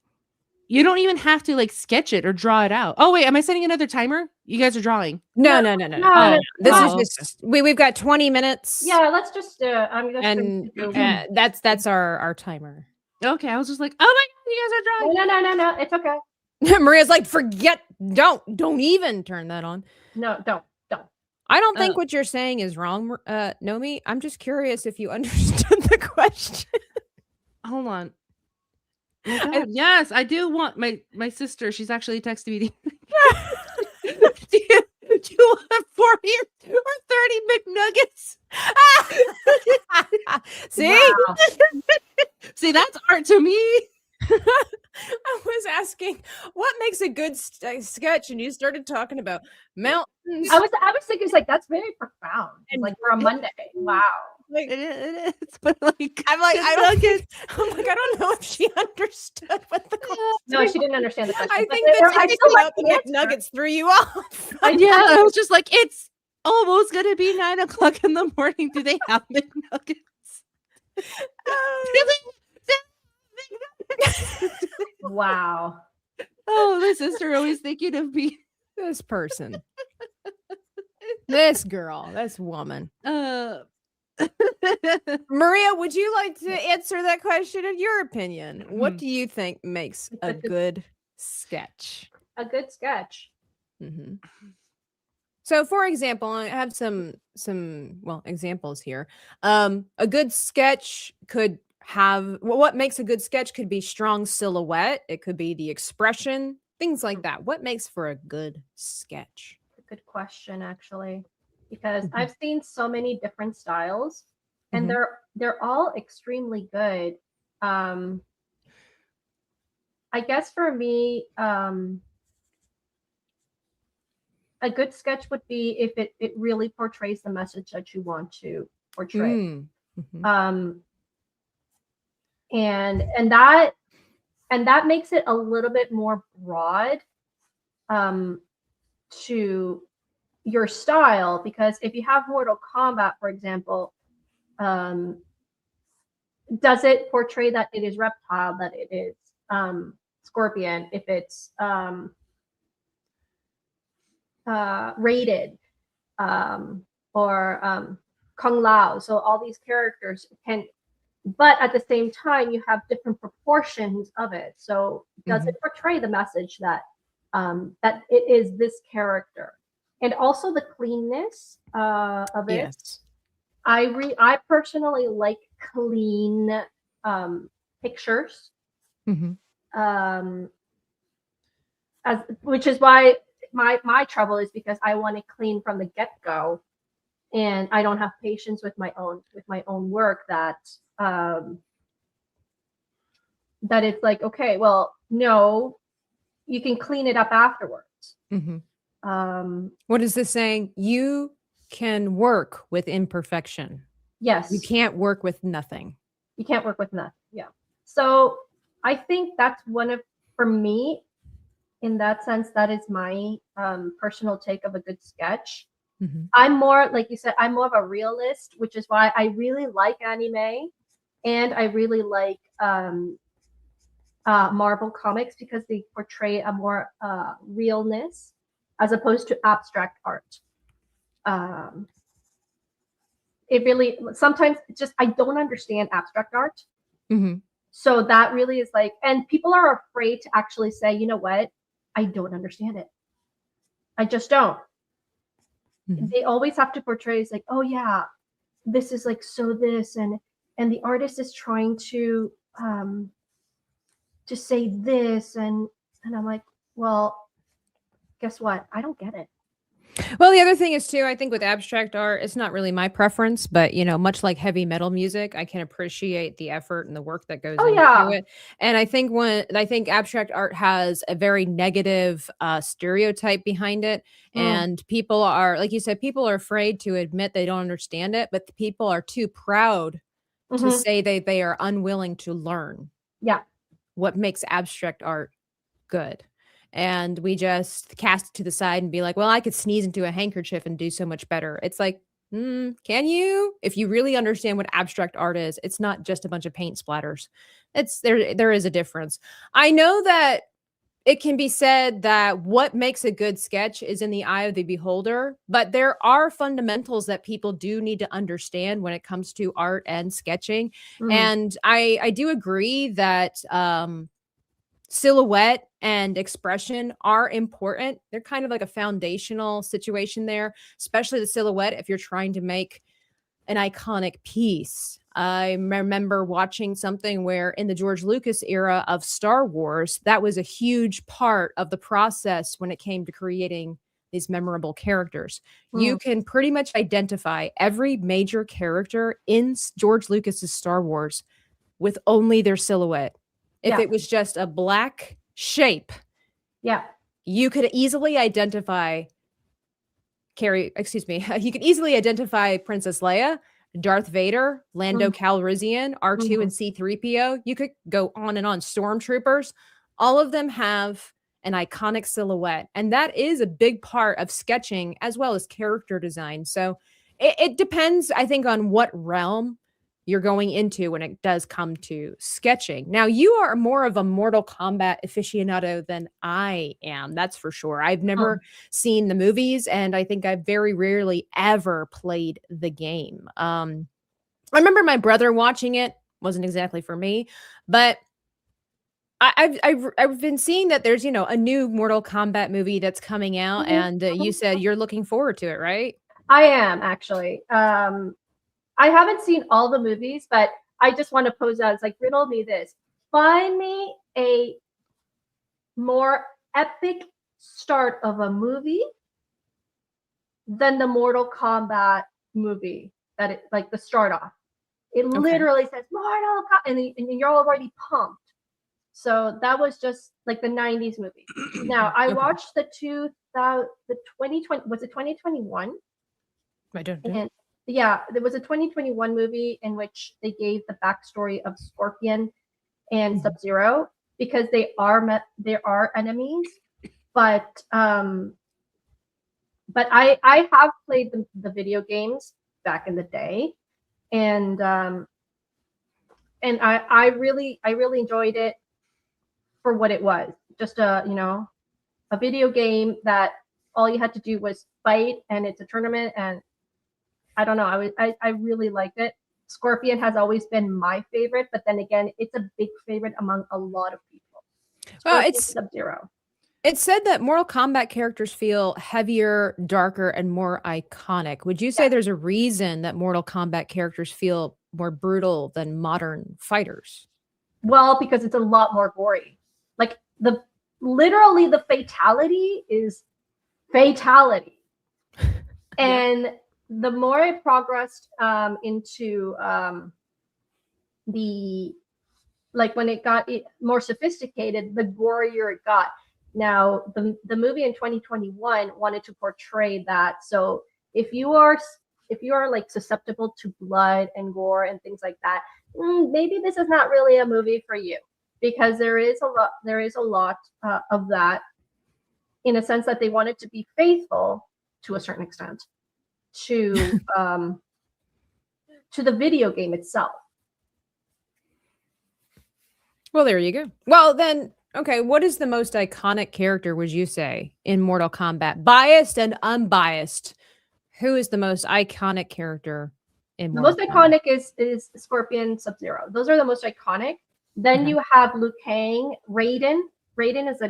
you don't even have to like sketch it or draw it out. Oh wait, am I setting another timer? You guys are drawing. No. This No. is just we've got 20 minutes. Yeah, let's just I'm just And that's our timer. Okay, I was just like, oh my god, you guys are drawing. No, it's okay. Maria's like, don't even turn that on. No, don't. I don't think what you're saying is wrong, Nomi. I'm just curious if you understood the question. Hold on. Oh my God, yes, I do want my sister. She's actually texting me. Do you want 40 or 30 McNuggets? See? Wow. See, that's art to me. I was asking what makes a good sketch, and you started talking about mountains. I was thinking, it's like, that's very profound. Like for a Monday. Wow. Like- it is, but like I'm like, the I don't nuggets. I'm like, I don't know if she understood what the question No, she didn't understand the question. I but think that I taking still like out the the answer. McNuggets threw you off. Yeah, I was just like, it's almost gonna be 9 o'clock in the morning. Do they have McNuggets? Wow. Oh, my sister always thinking of me. This person. This girl. This woman. Maria, would you like to answer that question in your opinion? What do you think makes a good sketch? A good sketch. Mhm. So, for example, I have some examples here. A good sketch could have what makes a good sketch could be strong silhouette. It could be the expression, things like that. What makes for a good sketch? Good question, actually, because Mhm. I've seen so many different styles, and Mhm. they're all extremely good. I guess for me, a good sketch would be if it really portrays the message that you want to portray. Mm. Mhm. And that makes it a little bit more broad to your style, because if you have Mortal Kombat, for example, does it portray that it is reptile, that it is scorpion, if it's rated, or Kung Lao. So all these characters can, but at the same time, you have different proportions of it. So does it portray the message that that it is this character, and also the cleanness of it? Yes. I personally like clean pictures, Mhm. as which is why my trouble is because I want it clean from the get-go, and I don't have patience with my own work that that it's like, okay, well, no, you can clean it up afterwards. Mhm. Um, What is this saying? You can work with imperfection. yes, You can't work with nothing. you can't work with nothing. Yeah. So I think that's for me, in that sense, that is my personal take of a good sketch. Mhm. I'm more, like you said, I'm more of a realist, which is why I really like anime, and I really like Marvel comics, because they portray a more realness as opposed to abstract art. It really, sometimes just I don't understand abstract art. Mhm. So that really is like, and people are afraid to actually say, you know what, I don't understand it. I just don't. Mhm. They always have to portray it's like, oh yeah, this is like so this, and the artist is trying to say this, and I'm like, well, guess what? I don't get it. Well, the other thing is too, I think with abstract art, it's not really my preference, but much like heavy metal music, I can appreciate the effort and the work that goes Oh, into yeah. it. And I think abstract art has a very negative stereotype behind it. And people are, like you said, people are afraid to admit they don't understand it, but the people are too proud to say they are unwilling to learn Yeah. what makes abstract art good. And we just cast it to the side and be like, well, I could sneeze into a handkerchief and do so much better. It's like, can you? If you really understand what abstract art is, it's not just a bunch of paint splatters. It's there is a difference. I know that it can be said that what makes a good sketch is in the eye of the beholder, but there are fundamentals that people do need to understand when it comes to art and sketching. And I do agree that silhouette and expression are important. They're kind of like a foundational situation there, especially the silhouette if you're trying to make an iconic piece. I remember watching something where in the George Lucas era of Star Wars, that was a huge part of the process when it came to creating these memorable characters. You can pretty much identify every major character in George Lucas's Star Wars with only their silhouette. If it was just a black shape, you could easily identify you could easily identify Princess Leia Darth Vader, Lando Mm. Calrissian, R2 and C3PO. You could go on and on. Stormtroopers. All of them have an iconic silhouette. And that is a big part of sketching as well as character design. So it depends, I think, on what realm you're going into when it does come to sketching. Now, you are more of a Mortal Kombat aficionado than I am. That's for sure. I've never seen the movies, and I think I've very rarely ever played the game. I remember my brother watching it. Wasn't exactly for me, but I've been seeing that there's a new Mortal Kombat movie that's coming out, and you said you're looking forward to it, right? I am actually. I haven't seen all the movies, but I just want to pose out. It's like, riddle me this. Find me a more epic start of a movie than the Mortal Kombat movie. That it like the start off. It literally says Mortal Kombat, and you're already pumped. So that was just like the 90s movie. Now I watched the 2020, was it 2021? I don't know. And yeah, there was a 2021 movie in which they gave the backstory of Scorpion and Sub-Zero because they are enemies, but I have played the video games back in the day, and I really enjoyed it for what it was, just a video game that all you had to do was fight, and it's a tournament, and I don't know. I really liked it. Scorpion has always been my favorite, but then again, it's a big favorite among a lot of people. Well, Scorpion, it's Sub-Zero. It's said that Mortal Kombat characters feel heavier, darker, and more iconic. Would you say there's a reason that Mortal Kombat characters feel more brutal than modern fighters? Well, because it's a lot more gory. Like literally the fatality is fatality. And the more I progressed into when it got more sophisticated, the gorier it got. Now, the movie in 2021 wanted to portray that. So if you are like susceptible to blood and gore and things like that, maybe this is not really a movie for you, because there is a lot of that, in a sense that they wanted to be faithful to a certain extent to the video game itself. Well, there you go. Well, then, okay, what is the most iconic character, would you say, in Mortal Kombat? Biased and unbiased. Who is the most iconic character in The Mortal most Kombat? iconic is Scorpion, Sub-Zero. Those are the most iconic. Then you have Liu Kang, Raiden. Raiden is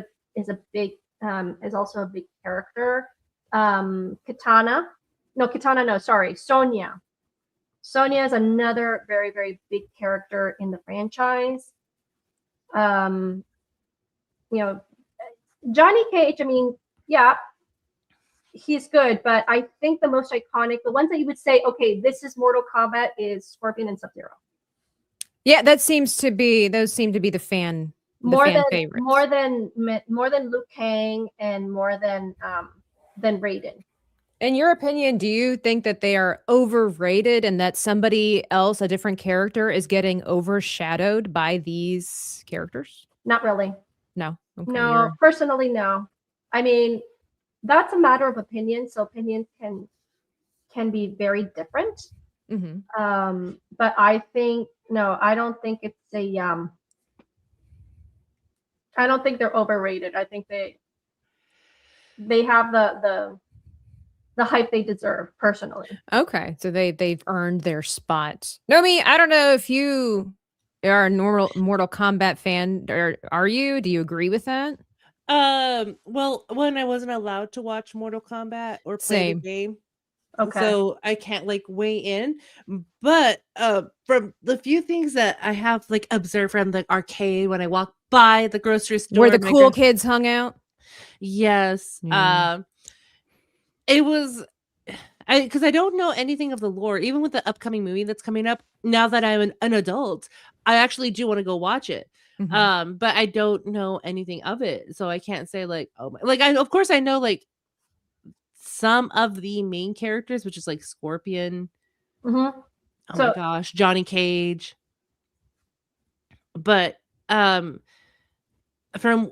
also a big character. Sonya. Sonya is another very, very big character in the franchise. Johnny Cage, I mean, yeah, he's good, but I think the most iconic, the ones that you would say, okay, this is Mortal Kombat, is Scorpion and Sub-Zero. Yeah, those seem to be the fan favorites. More than Liu Kang and more than Raiden. In your opinion, do you think that they are overrated and that somebody else, a different character, is getting overshadowed by these characters? Not really. No. Okay, No, personally, no. I mean, that's a matter of opinion. So opinions can be very different. But I think I don't think it's I don't think they're overrated. I think they have the hype they deserve, personally. Okay, so they've earned their spot. Nomi, I don't know if you are a Mortal Kombat fan. Are you? Do you agree with that? Well, when I wasn't allowed to watch Mortal Kombat or play the game, Okay. so I can't weigh in. But from the few things that I have observed from the arcade when I walk by the grocery store, where the cool kids hung out. Yes. It was because I don't know anything of the lore, even with the upcoming movie that's coming up. Now that I'm an adult, I actually do want to go watch it. But I don't know anything of it, so I can't say of course I know some of the main characters, which is Scorpion, Oh So- my gosh, Johnny Cage. But from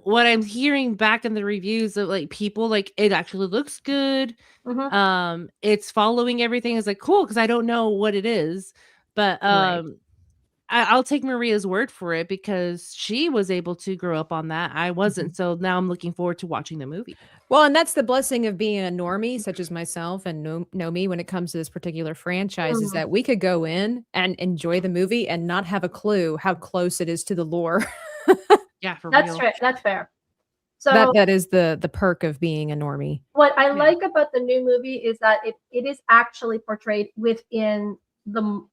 what I'm hearing back in the reviews of like people, like it actually looks good. Mhm. It's following everything. Is like cool because I don't know what it is, but Right. I'll take Maria's word for it because she was able to grow up on that. I wasn't, so now I'm looking forward to watching the movie. Well, and that's the blessing of being a normie, such as myself and know me when it comes to this particular franchise, is Mhm. that we could go in and enjoy the movie and not have a clue how close it is to the lore. Yeah, for That's real. fair. That's fair. So that is the perk of being a normie. what I Yeah. like about the new movie is that it is actually portrayed within the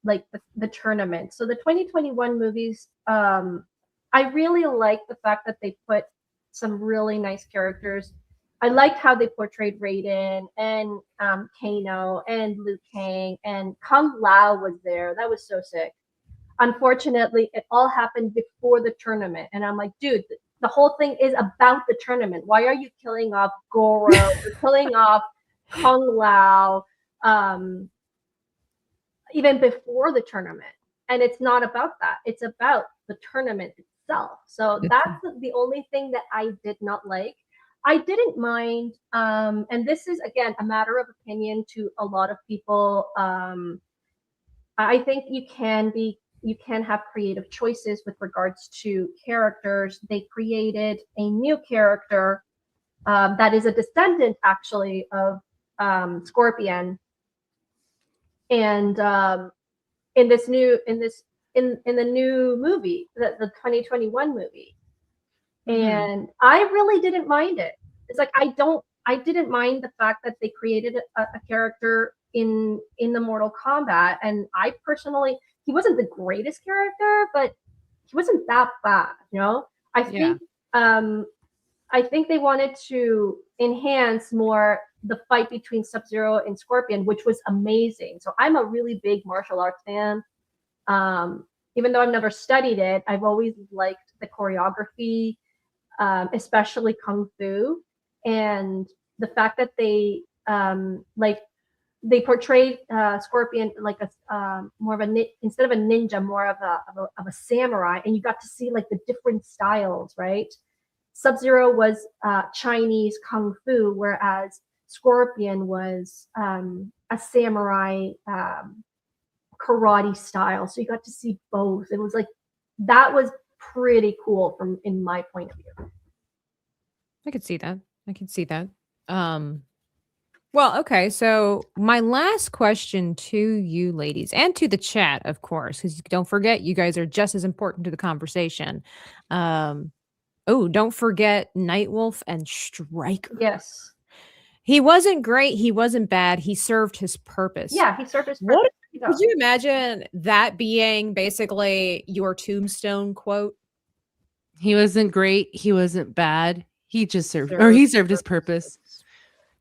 tournament. So the 2021 movies, I really like the fact that they put some really nice characters. I liked how they portrayed Raiden and Kano and Liu Kang, and Kung Lao was there. That was so sick. Unfortunately, it all happened before the tournament, and I'm like, dude, the whole thing is about the tournament. Why are you killing off Goro? You're killing off Kung Lao, even before the tournament. And it's not about that. It's about the tournament itself. So that's the only thing that I did not like. I didn't mind, and this is again a matter of opinion to a lot of people. I think you can have creative choices with regards to characters. They created a new character that is a descendant actually of Scorpion, and in the new movie, the 2021 movie, and I really didn't mind it. It's like I didn't mind the fact that they created a character in the Mortal Kombat, and I personally, he wasn't the greatest character, but he wasn't that bad, you know. I think they wanted to enhance more the fight between Sub-Zero and Scorpion, which was amazing. So I'm a really big martial arts fan. Even though I've never studied it, I've always liked the choreography, especially Kung Fu, and the fact that they portrayed Scorpion like a more of a instead of a ninja, more of a samurai, and you got to see like the different styles, right? Sub-Zero was Chinese Kung Fu, whereas Scorpion was a samurai karate style. So you got to see both. It was like that was pretty cool from in my point of view. I could see that. Well, okay. So my last question to you ladies and to the chat, of course, because don't forget, you guys are just as important to the conversation. Don't forget Nightwolf and Stryker. Yes. He wasn't great. He wasn't bad. He served his purpose. Yeah, he served his purpose. What? Could you imagine that being basically your tombstone quote? He wasn't great. He wasn't bad. He just served his purpose.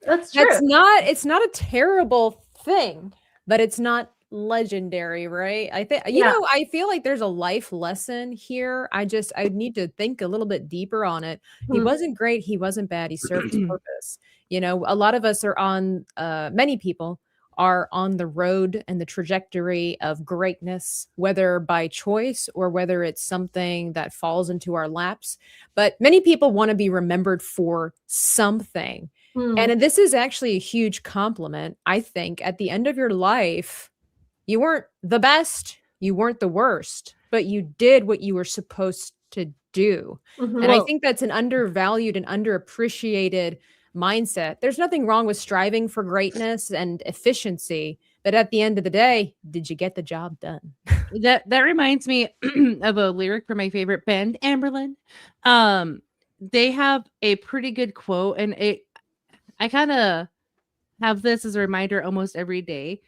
That's true. It's not a terrible thing, but it's not legendary, right? I think I feel like there's a life lesson here. I need to think a little bit deeper on it. He wasn't great, he wasn't bad, he served his purpose. You know, a lot of us are on many people are on the road and the trajectory of greatness, whether by choice or whether it's something that falls into our laps. But many people want to be remembered for something. And this is actually a huge compliment. I think at the end of your life, you weren't the best, you weren't the worst, but you did what you were supposed to do. And I think that's an undervalued and underappreciated mindset. There's nothing wrong with striving for greatness and efficiency, but at the end of the day, did you get the job done? That reminds me of a lyric from my favorite band, Amberlin. They have a pretty good quote, and I kind of have this as a reminder almost every day.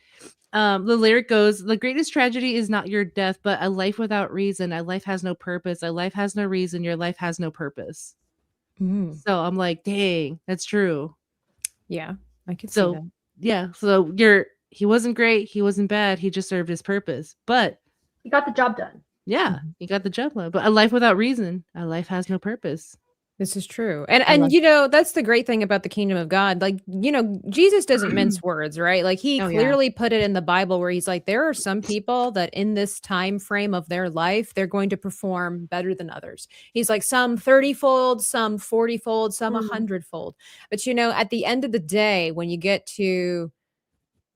The lyric goes, "The greatest tragedy is not your death, but a life without reason. A life has no purpose. A life has no reason. Your life has no purpose." So I'm like, dang, that's true. Yeah, I can see that. Yeah, so he wasn't great, he wasn't bad, he just served his purpose. But he got the job done. Yeah, he got the job done. But a life without reason, a life has no purpose. This is true. And you know, that's the great thing about the kingdom of God. Like, you know, Jesus doesn't mince words, right? Like he Oh, yeah. clearly put it in the Bible where he's like, there are some people that in this time frame of their life, they're going to perform better than others. He's like some 30-fold, some 40-fold, some 100-fold. But you know, at the end of the day, when you get to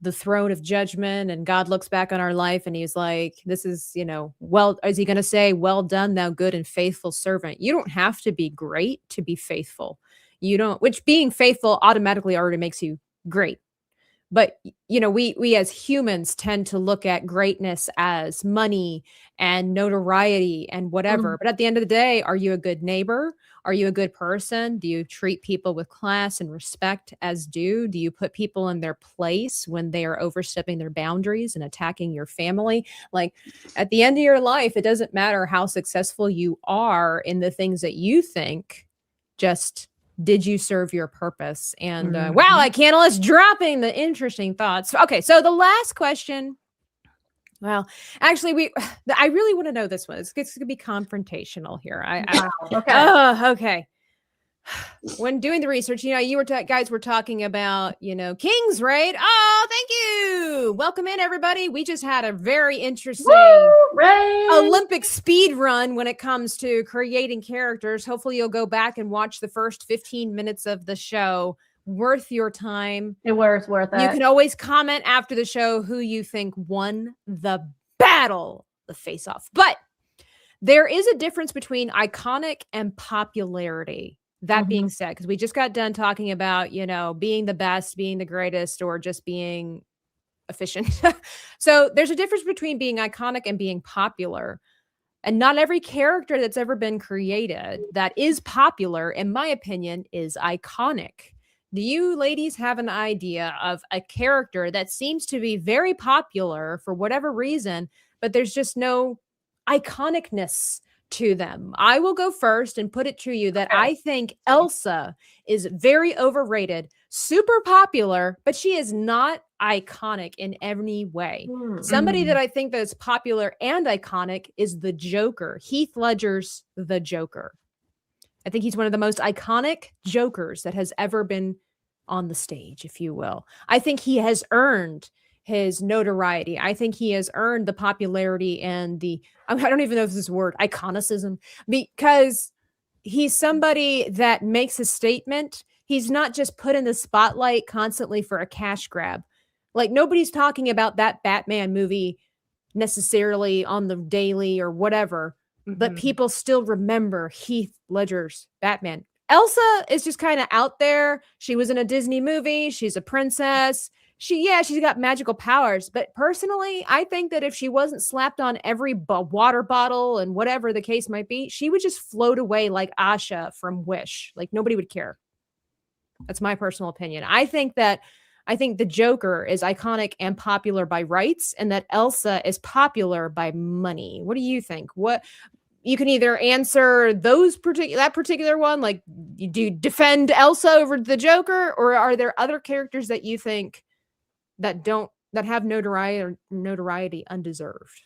the throne of judgment and God looks back on our life and he's like, this is, you know, well, is he going to say, well done, thou good and faithful servant? You don't have to be great to be faithful. You don't, which being faithful automatically already makes you great. But, you know, we as humans tend to look at greatness as money and notoriety and whatever. But at the end of the day, are you a good neighbor? Are you a good person? Do you treat people with class and respect as due? Do you put people in their place when they are overstepping their boundaries and attacking your family? Like at the end of your life, it doesn't matter how successful you are in the things that you think, just did you serve your purpose? And wow, I can't list dropping the interesting thoughts. Okay, so the last question. Well, actually, I really want to know this one. It's going to be confrontational here. Okay. When doing the research, you know, you were guys were talking about, you know, King's Raid. Oh, thank you. Welcome in, everybody. We just had a very interesting Olympic speed run when it comes to creating characters. Hopefully, you'll go back and watch the first 15 minutes of the show. Worth your time. It was worth it. You can always comment after the show who you think won the battle, the face-off. But there is a difference between iconic and popularity. That being said, because we just got done talking about, you know, being the best, being the greatest, or just being efficient. So there's a difference between being iconic and being popular. And not every character that's ever been created that is popular, in my opinion, is iconic. Do you ladies have an idea of a character that seems to be very popular for whatever reason, but there's just no iconicness to them? I will go first and put it to you that I think Elsa is very overrated, super popular, but she is not iconic in any way. Somebody that I think that's popular and iconic is the Joker, Heath Ledger's The Joker. I think he's one of the most iconic Jokers that has ever been on the stage, if you will. I think he has earned his notoriety. I think he has earned the popularity and I don't even know if this is a word, iconicism, because he's somebody that makes a statement. He's not just put in the spotlight constantly for a cash grab. Like nobody's talking about that Batman movie necessarily on the daily or whatever. But people still remember Heath Ledger's Batman. Elsa is just kind of out there. She was in a Disney movie. She's a princess. She's got magical powers. But personally, I think that if she wasn't slapped on every water bottle and whatever the case might be, she would just float away like Asha from Wish. Like nobody would care. That's my personal opinion. I think the Joker is iconic and popular by rights, and that Elsa is popular by money. What do you think? What you can either answer that particular one, like do you defend Elsa over the Joker, or are there other characters that you think that have notoriety undeserved?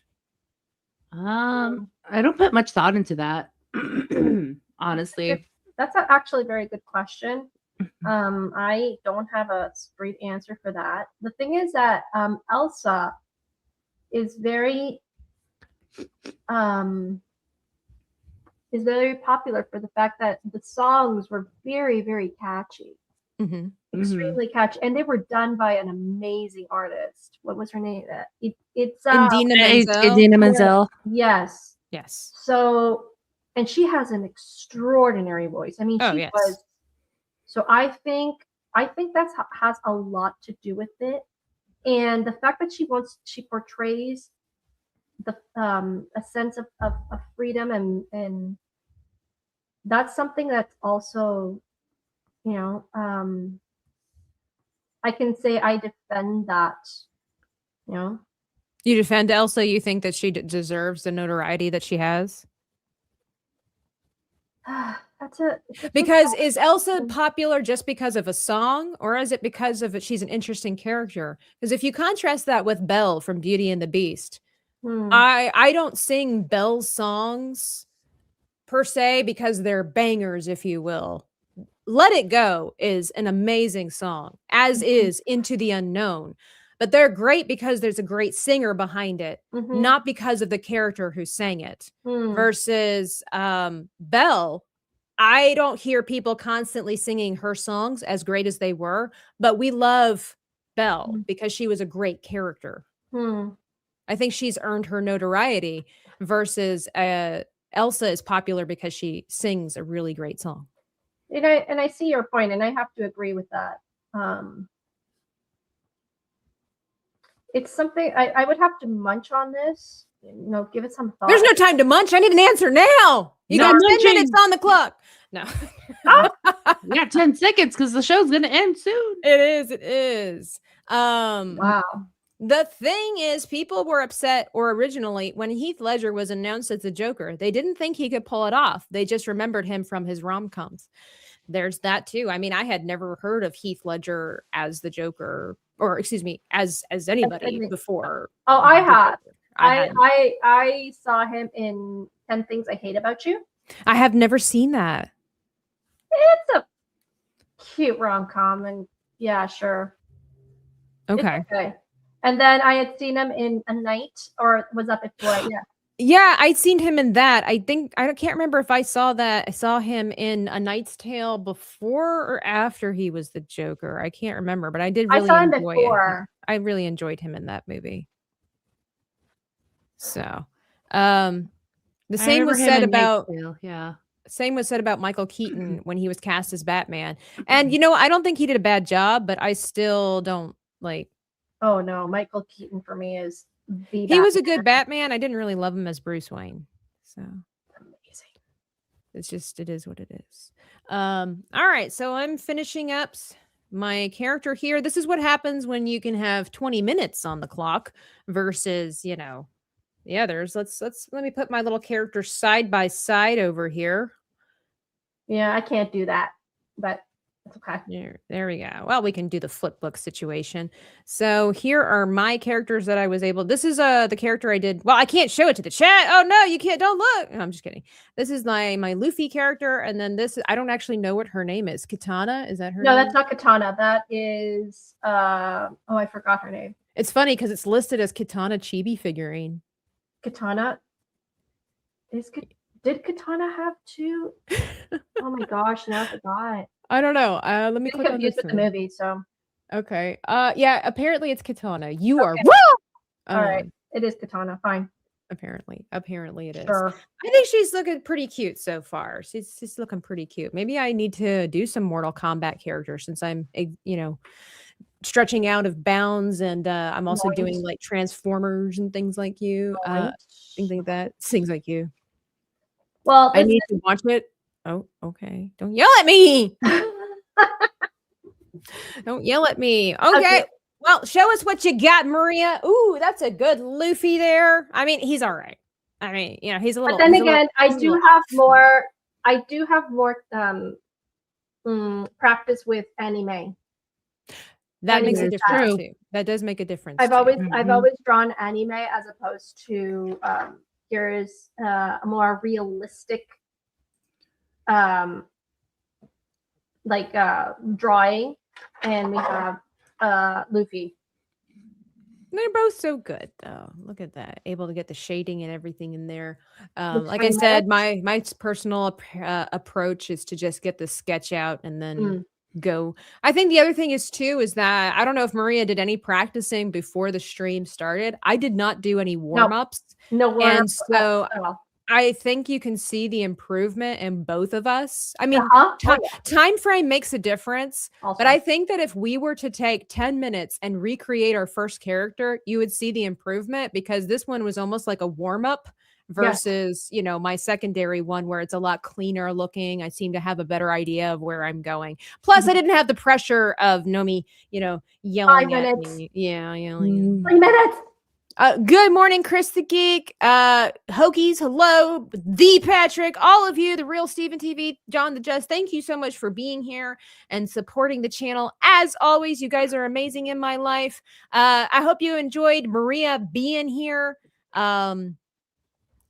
I don't put much thought into that, honestly. That's actually a very good question. I don't have a straight answer for that. The thing is that Elsa is very popular for the fact that the songs were very, very catchy. Extremely catchy, and they were done by an amazing artist. What was her name? It's Idina Menzel. Yes. So, and she has an extraordinary voice. I mean, was. So I think that's has a lot to do with it, and the fact that she portrays the a sense of freedom, and that's something that's also, you know, I can say I defend that. You know, you defend Elsa. You think that she deserves the notoriety that she has? Because is Elsa popular just because of a song, or is it because of she's an interesting character? Because if you contrast that with Belle from Beauty and the Beast, I don't sing Belle's songs per se because they're bangers, if you will. Let It Go is an amazing song, as is Into the Unknown. But they're great because there's a great singer behind it, not because of the character who sang it. Versus Belle, I don't hear people constantly singing her songs as great as they were, but we love Belle because she was a great character. I think she's earned her notoriety versus Elsa is popular because she sings a really great song. And I see your point, and I have to agree with that. It's something I would have to munch on this, give it some thought. There's no time to munch. I need an answer now. You got 10 minutes on the clock. No. We got 10 seconds because the show's going to end soon. It is. Wow. The thing is, people were upset, or originally, when Heath Ledger was announced as the Joker, they didn't think he could pull it off. They just remembered him from his rom-coms. There's that too. I mean, I had never heard of Heath Ledger as the Joker, or excuse me, as anybody before. Oh, I have. I saw him in 10 Things I Hate About You. I have never seen that. It's a cute rom-com, and yeah, sure. Okay. And then I had seen him in A Night, or was that before? Yeah. Yeah, I'd seen him in that. I can't remember if I saw that. I saw him in A Knight's Tale before or after he was the Joker. I can't remember, but I did really saw him enjoy before. it. I really enjoyed him in that movie. So, the same was said about Same was said about Michael Keaton when he was cast as Batman. And I don't think he did a bad job, but I still don't like. Oh no, Michael Keaton for me is the He was a good Batman. I didn't really love him as Bruce Wayne. So amazing. It's just, it is what it is. All right. So I'm finishing up my character here. This is what happens when you can have 20 minutes on the clock versus, the others. Let me put my little character side by side over here. Yeah, I can't do that, but it's okay. There we go. Well, we can do the flip book situation. So here are my characters that I was able. This is the character I did. Well, I can't show it to the chat. Oh no, you can't. Don't look. No, I'm just kidding. This is my Luffy character, and then this. I don't actually know what her name is. Katana, is that her? No, name? that's not Katana. That is. Oh, I forgot her name. It's funny because it's listed as Katana chibi figurine. Katana. Did Katana have two? Oh my gosh, now I forgot. I don't know. Let me click on this with the movie, so. Okay. Yeah, apparently it's Katana. You are wrong. All right. It is Katana. Fine. Apparently it is. Sure. I think she's looking pretty cute so far. She's looking pretty cute. Maybe I need to do some Mortal Kombat characters since I'm, stretching out of bounds, and I'm also doing like Transformers and things like you. Things like that. Things like you. Well, I need to watch it. Oh, okay. Don't yell at me. Don't yell at me. Okay. Well, show us what you got, Maria. Ooh, that's a good Luffy there. I mean, he's all right. I mean, he's a little. But then again, I do have more. I do have more practice with anime. That makes a difference too. That does make a difference. I've always drawn anime as opposed to here's a more realistic drawing, and we have Luffy. They're both so good though. Look at that. Able to get the shading and everything in there. Like I said, my personal approach is to just get the sketch out and then go. I think the other thing is that I don't know if Maria did any practicing before the stream started. I did not do any warm-ups. No warm-ups. And so I think you can see the improvement in both of us. I mean, time frame makes a difference, but I think that if we were to take 10 minutes and recreate our first character, you would see the improvement, because this one was almost like a warm-up versus, my secondary one where it's a lot cleaner looking. I seem to have a better idea of where I'm going. Plus, I didn't have the pressure of Nomi, yelling at me. Yeah, yelling. 3 minutes. Good morning, Chris the Geek, Hokies, hello, the Patrick, all of you, the real Steven TV, John the Just, thank you so much for being here and supporting the channel. As always, you guys are amazing in my life. I hope you enjoyed Maria being here.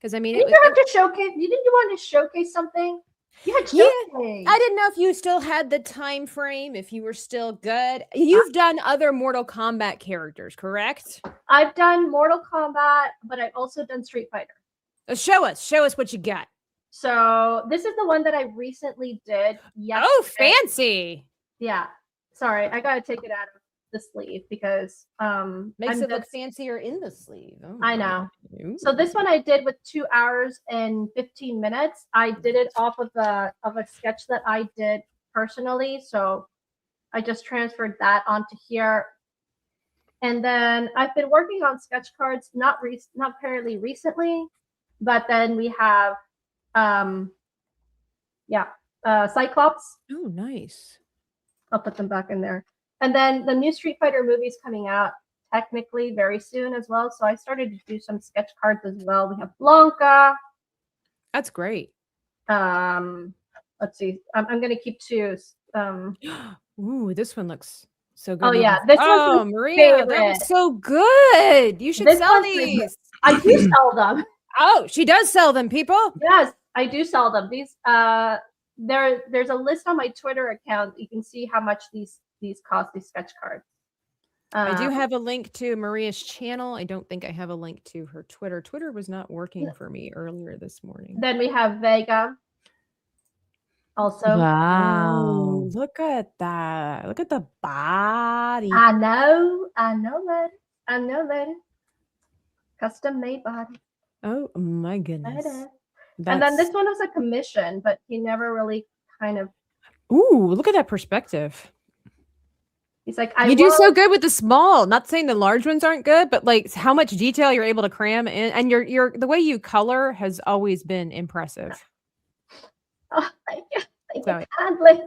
Because I mean, Didn't you have to showcase? Didn't you want to showcase something? You had Yeah, showcase. I didn't know if you still had the time frame, if you were still good. You've done other Mortal Kombat characters, correct? I've done Mortal Kombat, but I've also done Street Fighter. Show us what you got. So this is the one that I recently did. Yesterday. Oh, fancy! Yeah. Sorry, I gotta take it out of the sleeve because Makes it look fancier in the sleeve. Oh, I know. Ooh. So this one I did with 2 hours and 15 minutes. I did it off of a sketch that I did personally. So I just transferred that onto here. And then I've been working on sketch cards, not fairly recently, but then we have Cyclops. Oh, nice. I'll put them back in there. And then the new Street Fighter movie is coming out technically very soon as well. So I started to do some sketch cards as well. We have Blanca. That's great. Let's see. I'm gonna keep 2. Ooh, this one looks so good. Oh yeah, this one's my Maria, favorite. that looks so good. You should This sell one's my- these. I do sell them. Oh, she does sell them, people. Yes, I do sell them. These there's a list on my Twitter account. You can see how much these cost, these sketch cards. I do have a link to Maria's channel. I don't think I have a link to her Twitter. Twitter was not working for me earlier this morning. Then we have Vega. Also, Oh, look at that. Look at the body. I know that. Custom made body. Oh my goodness. And then this one was a commission, but he never really kind of. Ooh, look at that perspective. He's like, you do so good with the small. Not saying the large ones aren't good, but like how much detail you're able to cram in, and your the way you color has always been impressive. Oh, thank you kindly.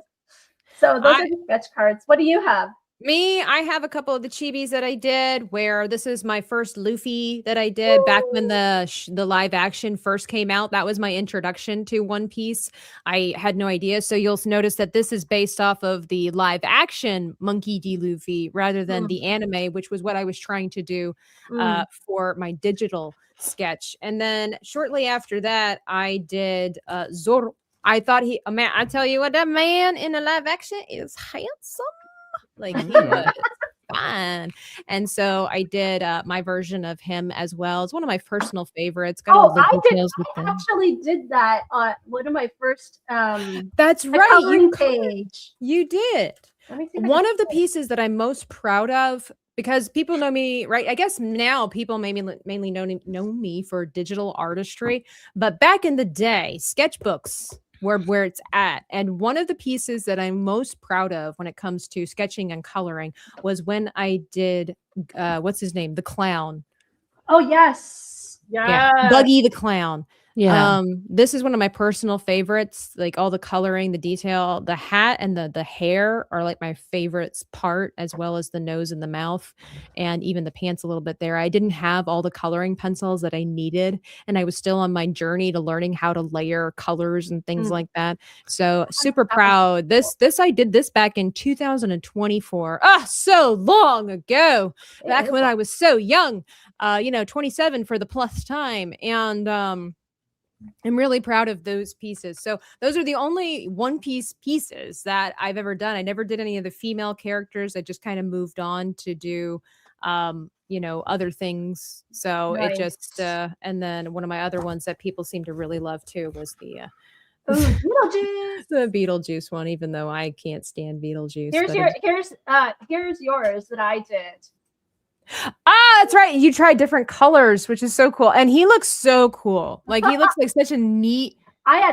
So those are the sketch cards. What do you have? Me, I have a couple of the chibis that I did where this is my first Luffy that I did back when the live action first came out. That was my introduction to One Piece. I had no idea. So you'll notice that this is based off of the live action Monkey D. Luffy rather than the anime, which was what I was trying to do for my digital sketch. And then shortly after that, I did Zoro. I thought I tell you what, that man in the live action is handsome. Like he was fine. And so I did my version of him as well. It's one of my personal favorites. Got all the details with I actually did that on one of my first that's right. Coloring page. You did. Let me see one of the pieces that I'm most proud of, because people know me, right? I guess now people mainly know me for digital artistry, but back in the day, sketchbooks where it's at. And one of the pieces that I'm most proud of when it comes to sketching and coloring was when I did what's his name? The clown. Oh yes. Yeah. Buggy the Clown. Yeah. This is one of my personal favorites. Like all the coloring, the detail, the hat and the hair are like my favorites part, as well as the nose and the mouth, and even the pants a little bit there. I didn't have all the coloring pencils that I needed, and I was still on my journey to learning how to layer colors and things like that. So super proud. This I did this back in 2024. So long ago. Back when I was so young. 27 for the plus time. And I'm really proud of those pieces. So those are the only One Piece pieces that I've ever done. I never did any of the female characters. I just kind of moved on to do, other things. So it just, and then one of my other ones that people seem to really love too was the Beetlejuice one, even though I can't stand Beetlejuice. Here's yours that I did. That's right. You tried different colors, which is so cool. And he looks so cool. Like he looks like such a neat,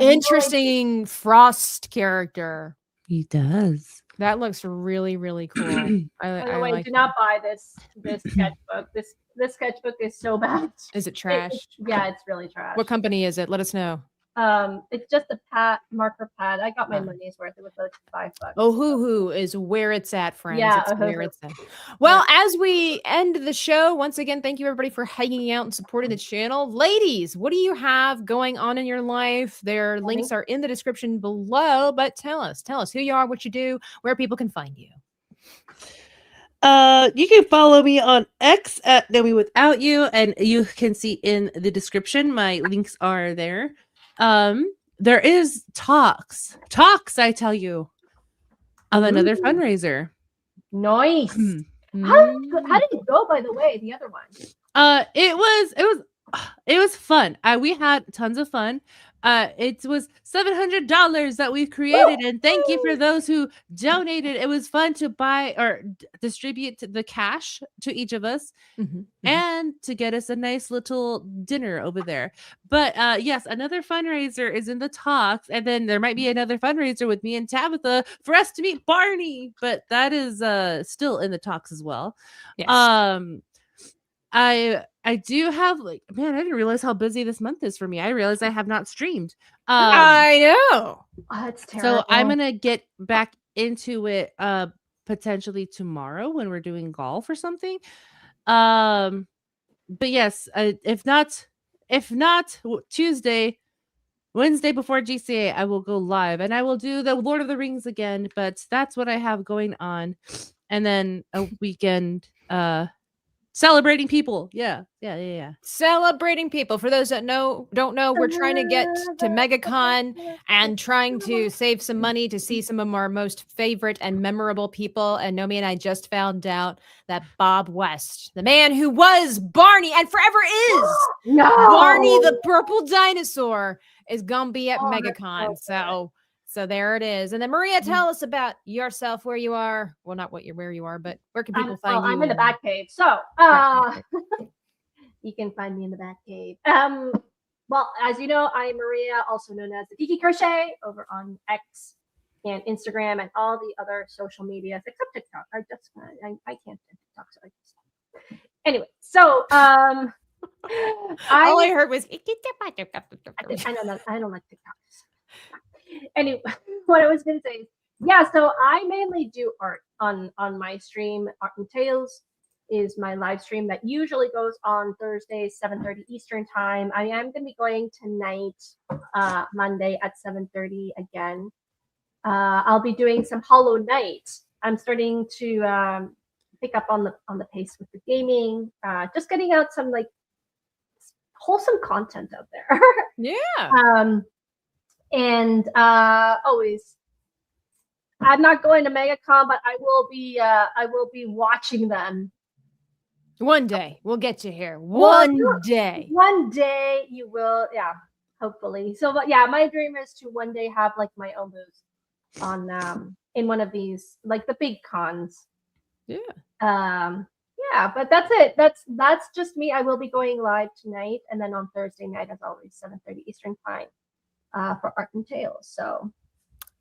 interesting Frost character. He does. That looks really, really cool. By the way, do not buy this sketchbook. This sketchbook is so bad. Is it trash? It's really trash. What company is it? Let us know. It's just a marker pad. I got my money's worth. It was like $5. Oh, hoo is where it's at, friends. Yeah, it's where it's at. Well, as we end the show, once again, thank you everybody for hanging out and supporting the channel. Ladies, what do you have going on in your life? Their links are in the description below, but tell us who you are, what you do, where people can find you. You can follow me on X at Nomi Without You, and you can see in the description my links are there. There is talks, I tell you, of another fundraiser. Nice. Mm. How did it go, by the way? The other one. It was fun. We had tons of fun. It was $700 that we've created, and thank you for those who donated. It was fun to buy or distribute the cash to each of us, and to get us a nice little dinner over there. But yes, another fundraiser is in the talks, and then there might be another fundraiser with me and Tabitha for us to meet Barney. But that is still in the talks as well. Yes. I do have I didn't realize how busy this month is for me. I realized I have not streamed. I know. Oh, that's terrible. So I'm gonna get back into it potentially tomorrow when we're doing golf or something. But yes, if not Tuesday, Wednesday before GCA, I will go live and I will do the Lord of the Rings again. But that's what I have going on, and then a weekend celebrating people. Yeah. Celebrating people. For those that don't know, we're trying to get to MegaCon and trying to save some money to see some of our most favorite and memorable people. And Nomi and I just found out that Bob West, the man who was Barney and forever is Barney the Purple Dinosaur, is gonna be at MegaCon. So there it is. And then Maria, tell us about yourself, where you are. Well, not where you are, but where can people find you? I'm in the back cave. So you can find me in the back cave. Well, as you know, I'm Maria, also known as the Geeky Crochet, over on X and Instagram and all the other social medias except TikTok. I can't do TikTok, so I just anyway. So all I heard was I don't like TikToks. Anyway, what I was going to say is, so I mainly do art on my stream. Art and Tales is my live stream that usually goes on Thursdays, 7:30 Eastern time. I am going to be going tonight, Monday at 7:30 again. I'll be doing some Hollow Knight. I'm starting to pick up on the pace with the gaming, just getting out some wholesome content out there. Yeah. And always, I'm not going to MegaCon, but I will be watching them. One day we'll get you here. One day you will, hopefully. So, but my dream is to one day have my own booth on in one of these the big cons. But that's it. That's just me. I will be going live tonight, and then on Thursday night, as always, 7:30 Eastern time. For Art and Tales. So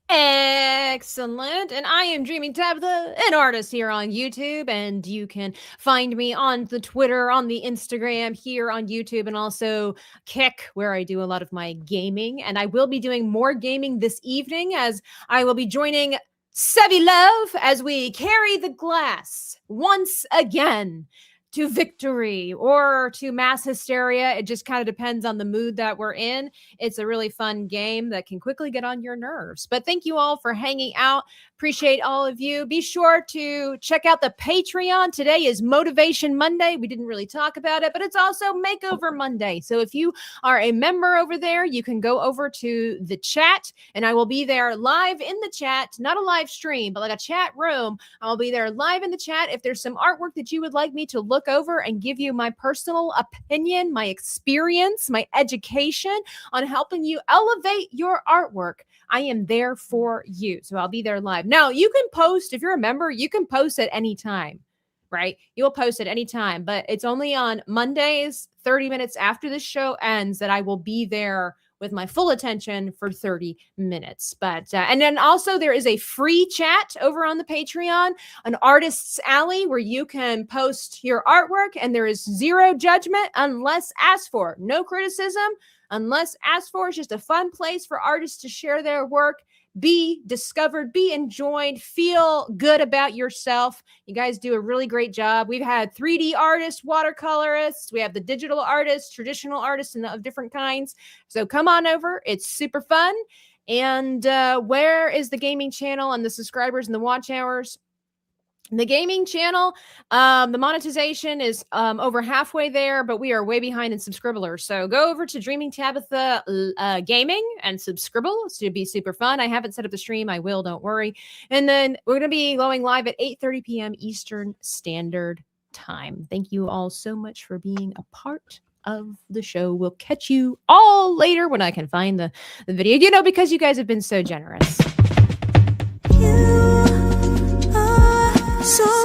excellent. And I am Dreaming Tabitha, an artist here on YouTube, and you can find me on the Twitter, on the Instagram, here on YouTube, and also Kick, where I do a lot of my gaming. And I will be doing more gaming this evening, as I will be joining Sevi Love as we carry the glass once again to victory or to mass hysteria. It just kind of depends on the mood that we're in. It's a really fun game that can quickly get on your nerves. But thank you all for hanging out. Appreciate all of you. Be sure to check out the Patreon. Today is Motivation Monday. We didn't really talk about it, but it's also Makeover Monday. So if you are a member over there, you can go over to the chat, and I will be there live in the chat, not a live stream, but like a chat room. I'll be there live in the chat. If there's some artwork that you would like me to look over and give you my personal opinion, my experience, my education on helping you elevate your artwork, I am there for you. So I'll be there live. Now, you can post, if you're a member, you can post at any time, right? You'll post at any time, but it's only on Mondays, 30 minutes after the show ends, that I will be there with my full attention for 30 minutes. But, and then also there is a free chat over on the Patreon, an artist's alley, where you can post your artwork, and there is zero judgment unless asked for. No criticism unless asked for. It's just a fun place for artists to share their work, be discovered, be enjoyed, feel good about yourself. You guys do a really great job. We've had 3D artists, watercolorists, we have the digital artists, traditional artists, and of different kinds. So come on over. It's super fun. And where is the gaming channel and the subscribers and the watch hours? The gaming channel, the monetization is over halfway there, but we are way behind in Subscribblers. So go over to Dreaming Tabitha Gaming and Subscribble. It should be super fun. I haven't set up the stream. I will, don't worry. And then we're going to be going live at 8:30 p.m. Eastern Standard Time. Thank you all so much for being a part of the show. We'll catch you all later when I can find the video, you know, because you guys have been so generous. So